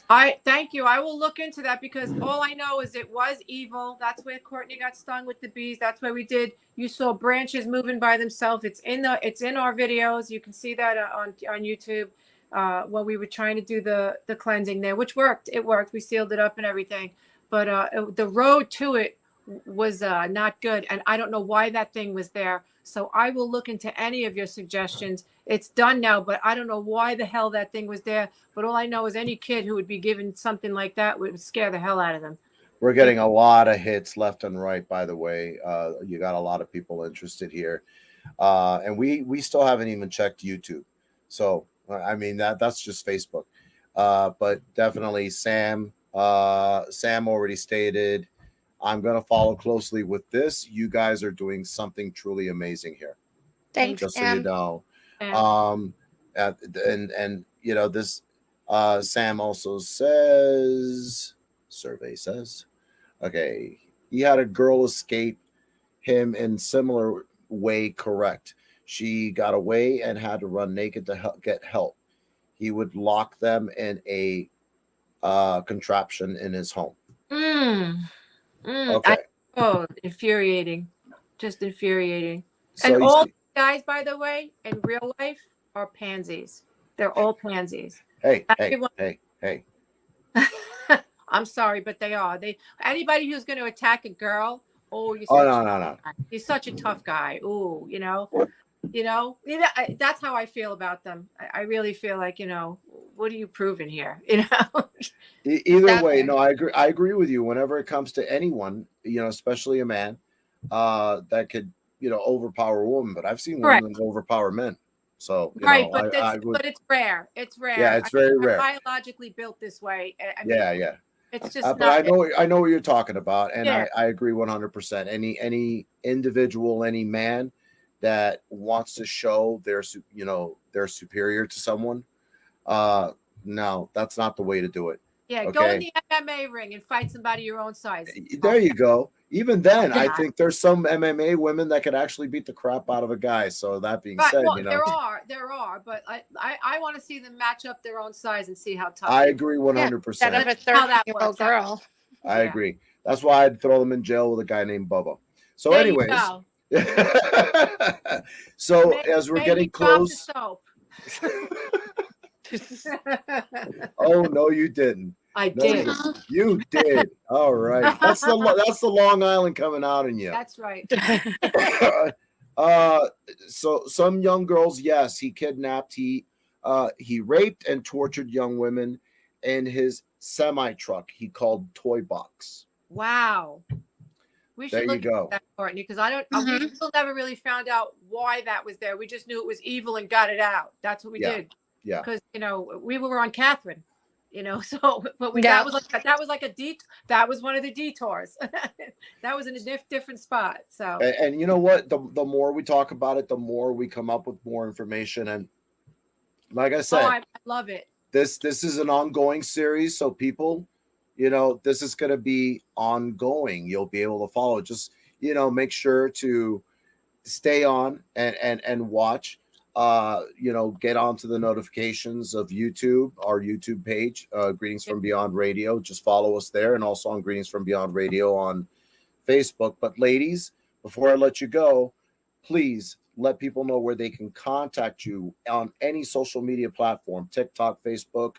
Speaker 4: I thank you. I will look into that because all I know is it was evil. That's where Courtney got stung with the bees. That's where we did. You saw branches moving by themselves. It's in our videos. You can see that on YouTube. When we were trying to do the cleansing there, which worked. It worked. We sealed it up and everything. But the road to it was not good, and I don't know why that thing was there. So I will look into any of your suggestions. It's done now, but I don't know why the hell that thing was there. But all I know is any kid who would be given something like that would scare the hell out of them.
Speaker 1: We're getting a lot of hits left and right, by the way. You got a lot of people interested here. And we still haven't even checked YouTube. So, I mean, that's just Facebook. But definitely Sam already stated, I'm going to follow closely with this. You guys are doing something truly amazing here.
Speaker 5: Thanks,
Speaker 1: Just so you know.
Speaker 4: And
Speaker 1: And this Sam also says, survey says, okay, he had a girl escape him in similar way. Correct. She got away and had to run naked to get help. He would lock them in a contraption in his home. Okay.
Speaker 4: Infuriating. Just infuriating.
Speaker 1: So
Speaker 4: And all guys, by the way, in real life are pansies. They're all pansies.
Speaker 1: hey.
Speaker 4: I'm sorry, but they are. Anybody who's going to attack a girl,
Speaker 1: No.
Speaker 4: He's such a tough guy. Ooh, that's how I feel about them. I really feel like, what are you proving here?
Speaker 1: Either way, no, I agree with you. Whenever it comes to anyone, especially a man, that could, overpower a woman. But I've seen women overpower men. So
Speaker 4: but it's rare. It's rare.
Speaker 1: Yeah, it's very rare.
Speaker 4: I'm biologically built this way.
Speaker 1: Yeah.
Speaker 4: It's just
Speaker 1: but I know what you're talking about, and
Speaker 4: Yeah.
Speaker 1: I agree 100%. Any individual, any man that wants to show they're superior to someone, no, that's not the way to do it.
Speaker 4: Yeah,
Speaker 1: Okay?
Speaker 4: Go in the MMA ring and fight somebody your own size.
Speaker 1: There you go. Even then, I think there's some MMA women that could actually beat the crap out of a guy. So that being said,
Speaker 4: well, there are, but I want to see them match up their own size and see how tough.
Speaker 1: I agree 100%.
Speaker 5: Instead of a 13-year-old girl.
Speaker 1: I agree. That's why I'd throw them in jail with a guy named Bubba. So,
Speaker 4: There
Speaker 1: anyways,
Speaker 4: you go.
Speaker 1: so as we're getting close. Oh no, you didn't.
Speaker 4: I did.
Speaker 1: You did. All right. That's the Long Island coming out in you.
Speaker 4: That's right.
Speaker 1: So some young girls, yes, he kidnapped, he raped and tortured young women in his semi truck he called Toy Box.
Speaker 4: Wow. We should look at that, Courtney, because we still never really found out why that was there. We just knew it was evil and got it out. That's what we did.
Speaker 1: Yeah.
Speaker 4: Because we were on Catherine. So but that was like that was one of the detours. That was in a different spot. So
Speaker 1: and you know what? The more we talk about it, the more we come up with more information. And like I said,
Speaker 4: I love it.
Speaker 1: This is an ongoing series, so people, this is going to be ongoing. You'll be able to follow. Just make sure to stay on and watch. Get onto the notifications of YouTube, our YouTube page, Greetings from Beyond Radio. Just follow us there, and also on Greetings from Beyond Radio on Facebook. But ladies, before I let you go, please let people know where they can contact you on any social media platform, TikTok, Facebook,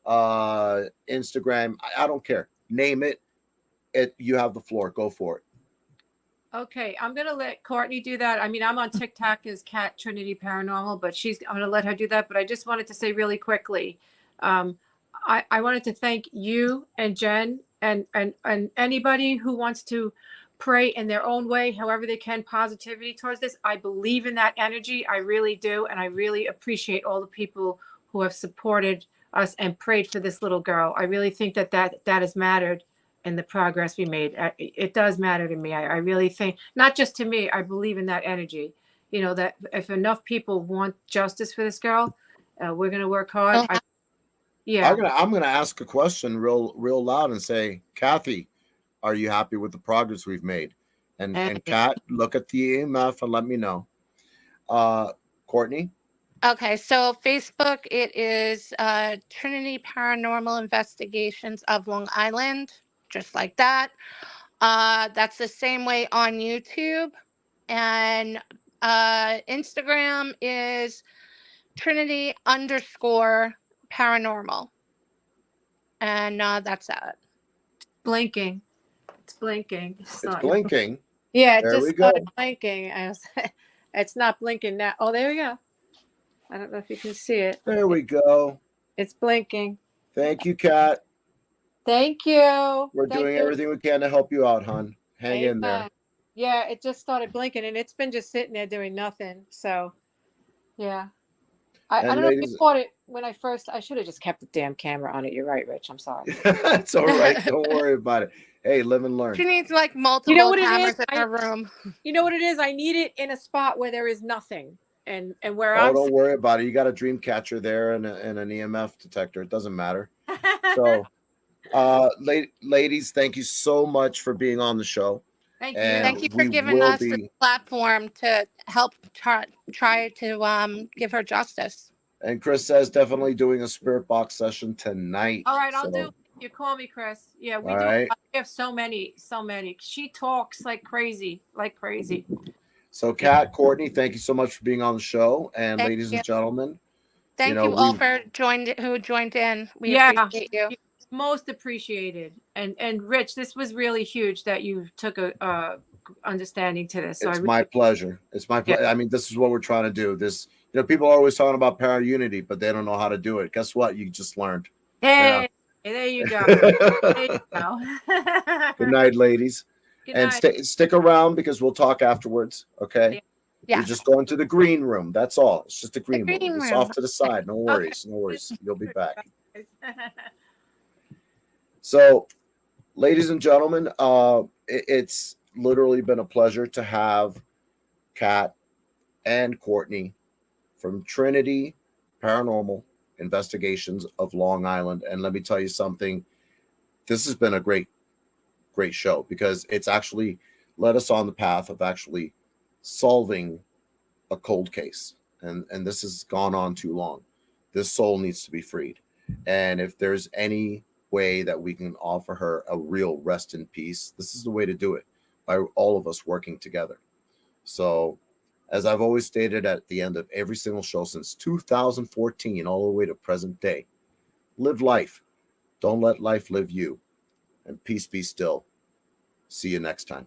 Speaker 1: Instagram. I don't care. Name it. You have the floor. Go for it.
Speaker 4: Okay, I'm gonna let Courtney do that. I mean, I'm on TikTok as Cat Trinity Paranormal, but I'm gonna let her do that. But I just wanted to say really quickly, um, I wanted to thank you and Jen and anybody who wants to pray in their own way, however they can, positivity towards this. I believe in that energy. I really do, and I really appreciate all the people who have supported us and prayed for this little girl. I really think that has mattered and the progress we made. It does matter to me. I really think, not just to me, I believe in that energy. You know, that if enough people want justice for this girl, we're going to work hard.
Speaker 5: Well,
Speaker 4: Yeah.
Speaker 1: I'm gonna ask a question real loud and say, Kathy, are you happy with the progress we've made? And Kat, look at the EMF and let me know. Courtney,
Speaker 5: Okay, so Facebook, it is Trinity Paranormal Investigations of Long Island, just like that. That's the same way on YouTube. And Instagram is Trinity underscore paranormal. And that's it.
Speaker 4: Blinking. It's blinking.
Speaker 1: it's blinking.
Speaker 4: Yeah, it
Speaker 1: There
Speaker 4: just
Speaker 1: we go.
Speaker 4: started blinking. It's not blinking now. Oh, there we go. I don't know if you can see it.
Speaker 1: There we go.
Speaker 4: It's blinking.
Speaker 1: Thank you, Kat.
Speaker 4: Thank you.
Speaker 1: We're
Speaker 4: Thank
Speaker 1: doing
Speaker 4: you.
Speaker 1: everything we can to help you out, hon. Hang in there.
Speaker 4: Amen. Yeah, it just started blinking and it's been just sitting there doing nothing. So, yeah. I
Speaker 1: And
Speaker 4: don't know if you
Speaker 1: ladies,
Speaker 4: caught it when I should have just kept the damn camera on it. You're right, Rich. I'm sorry.
Speaker 1: it's all right. Don't worry about it. Hey, live and learn.
Speaker 5: She needs like multiple
Speaker 4: You know what it
Speaker 5: cameras
Speaker 4: is?
Speaker 5: in her room.
Speaker 4: You know what it is? I need it in a spot where there is nothing. And where
Speaker 1: Oh,
Speaker 4: I'm
Speaker 1: don't worry about it. You got a dream catcher there and an EMF detector. It doesn't matter. So, ladies, thank you so much for being on the show.
Speaker 4: Thank
Speaker 1: And
Speaker 4: you.
Speaker 5: Thank you for
Speaker 1: we
Speaker 5: giving
Speaker 1: will
Speaker 5: us the
Speaker 1: be.
Speaker 5: platform to help try to give her justice.
Speaker 1: And Chris says definitely doing a spirit box session tonight.
Speaker 4: All right, I'll
Speaker 1: So,
Speaker 4: do. You call me, Chris. Yeah, we
Speaker 1: all
Speaker 4: do.
Speaker 1: right.
Speaker 4: We have so many. She talks like crazy,
Speaker 1: So, Kat, Courtney, thank you so much for being on the show. And
Speaker 5: Thank
Speaker 1: ladies
Speaker 5: you.
Speaker 1: and gentlemen,
Speaker 5: Thank you all for who joined in. We
Speaker 4: Yeah,
Speaker 5: appreciate you.
Speaker 4: most appreciated. And Rich, this was really huge that you took a understanding to this. So
Speaker 1: it's my pleasure. It's my pleasure.
Speaker 4: Yeah.
Speaker 1: I mean, this is what we're trying to do. This, people are always talking about para unity, but they don't know how to do it. Guess what? You just learned.
Speaker 4: Hey, there you go. There you go.
Speaker 1: Good night, ladies.
Speaker 4: Good
Speaker 1: And
Speaker 4: night.
Speaker 1: stick around because we'll talk afterwards. Okay.
Speaker 5: Yeah.
Speaker 1: You're just going to the green room. That's all. It's just a green room.
Speaker 5: green
Speaker 1: It's
Speaker 5: room.
Speaker 1: off to the side. No worries.
Speaker 4: Okay.
Speaker 1: No worries. You'll be back. So, ladies and gentlemen, it's literally been a pleasure to have Kat and Courtney from Trinity Paranormal Investigations of Long Island. And let me tell you something. This has been a great show because it's actually led us on the path of actually solving a cold case. And this has gone on too long. This soul needs to be freed. And if there's any way that we can offer her a real rest in peace, this is the way to do it, by all of us working together. So, as I've always stated at the end of every single show since 2014 all the way to present day, live life. Don't let life live you. And peace be still. See you next time.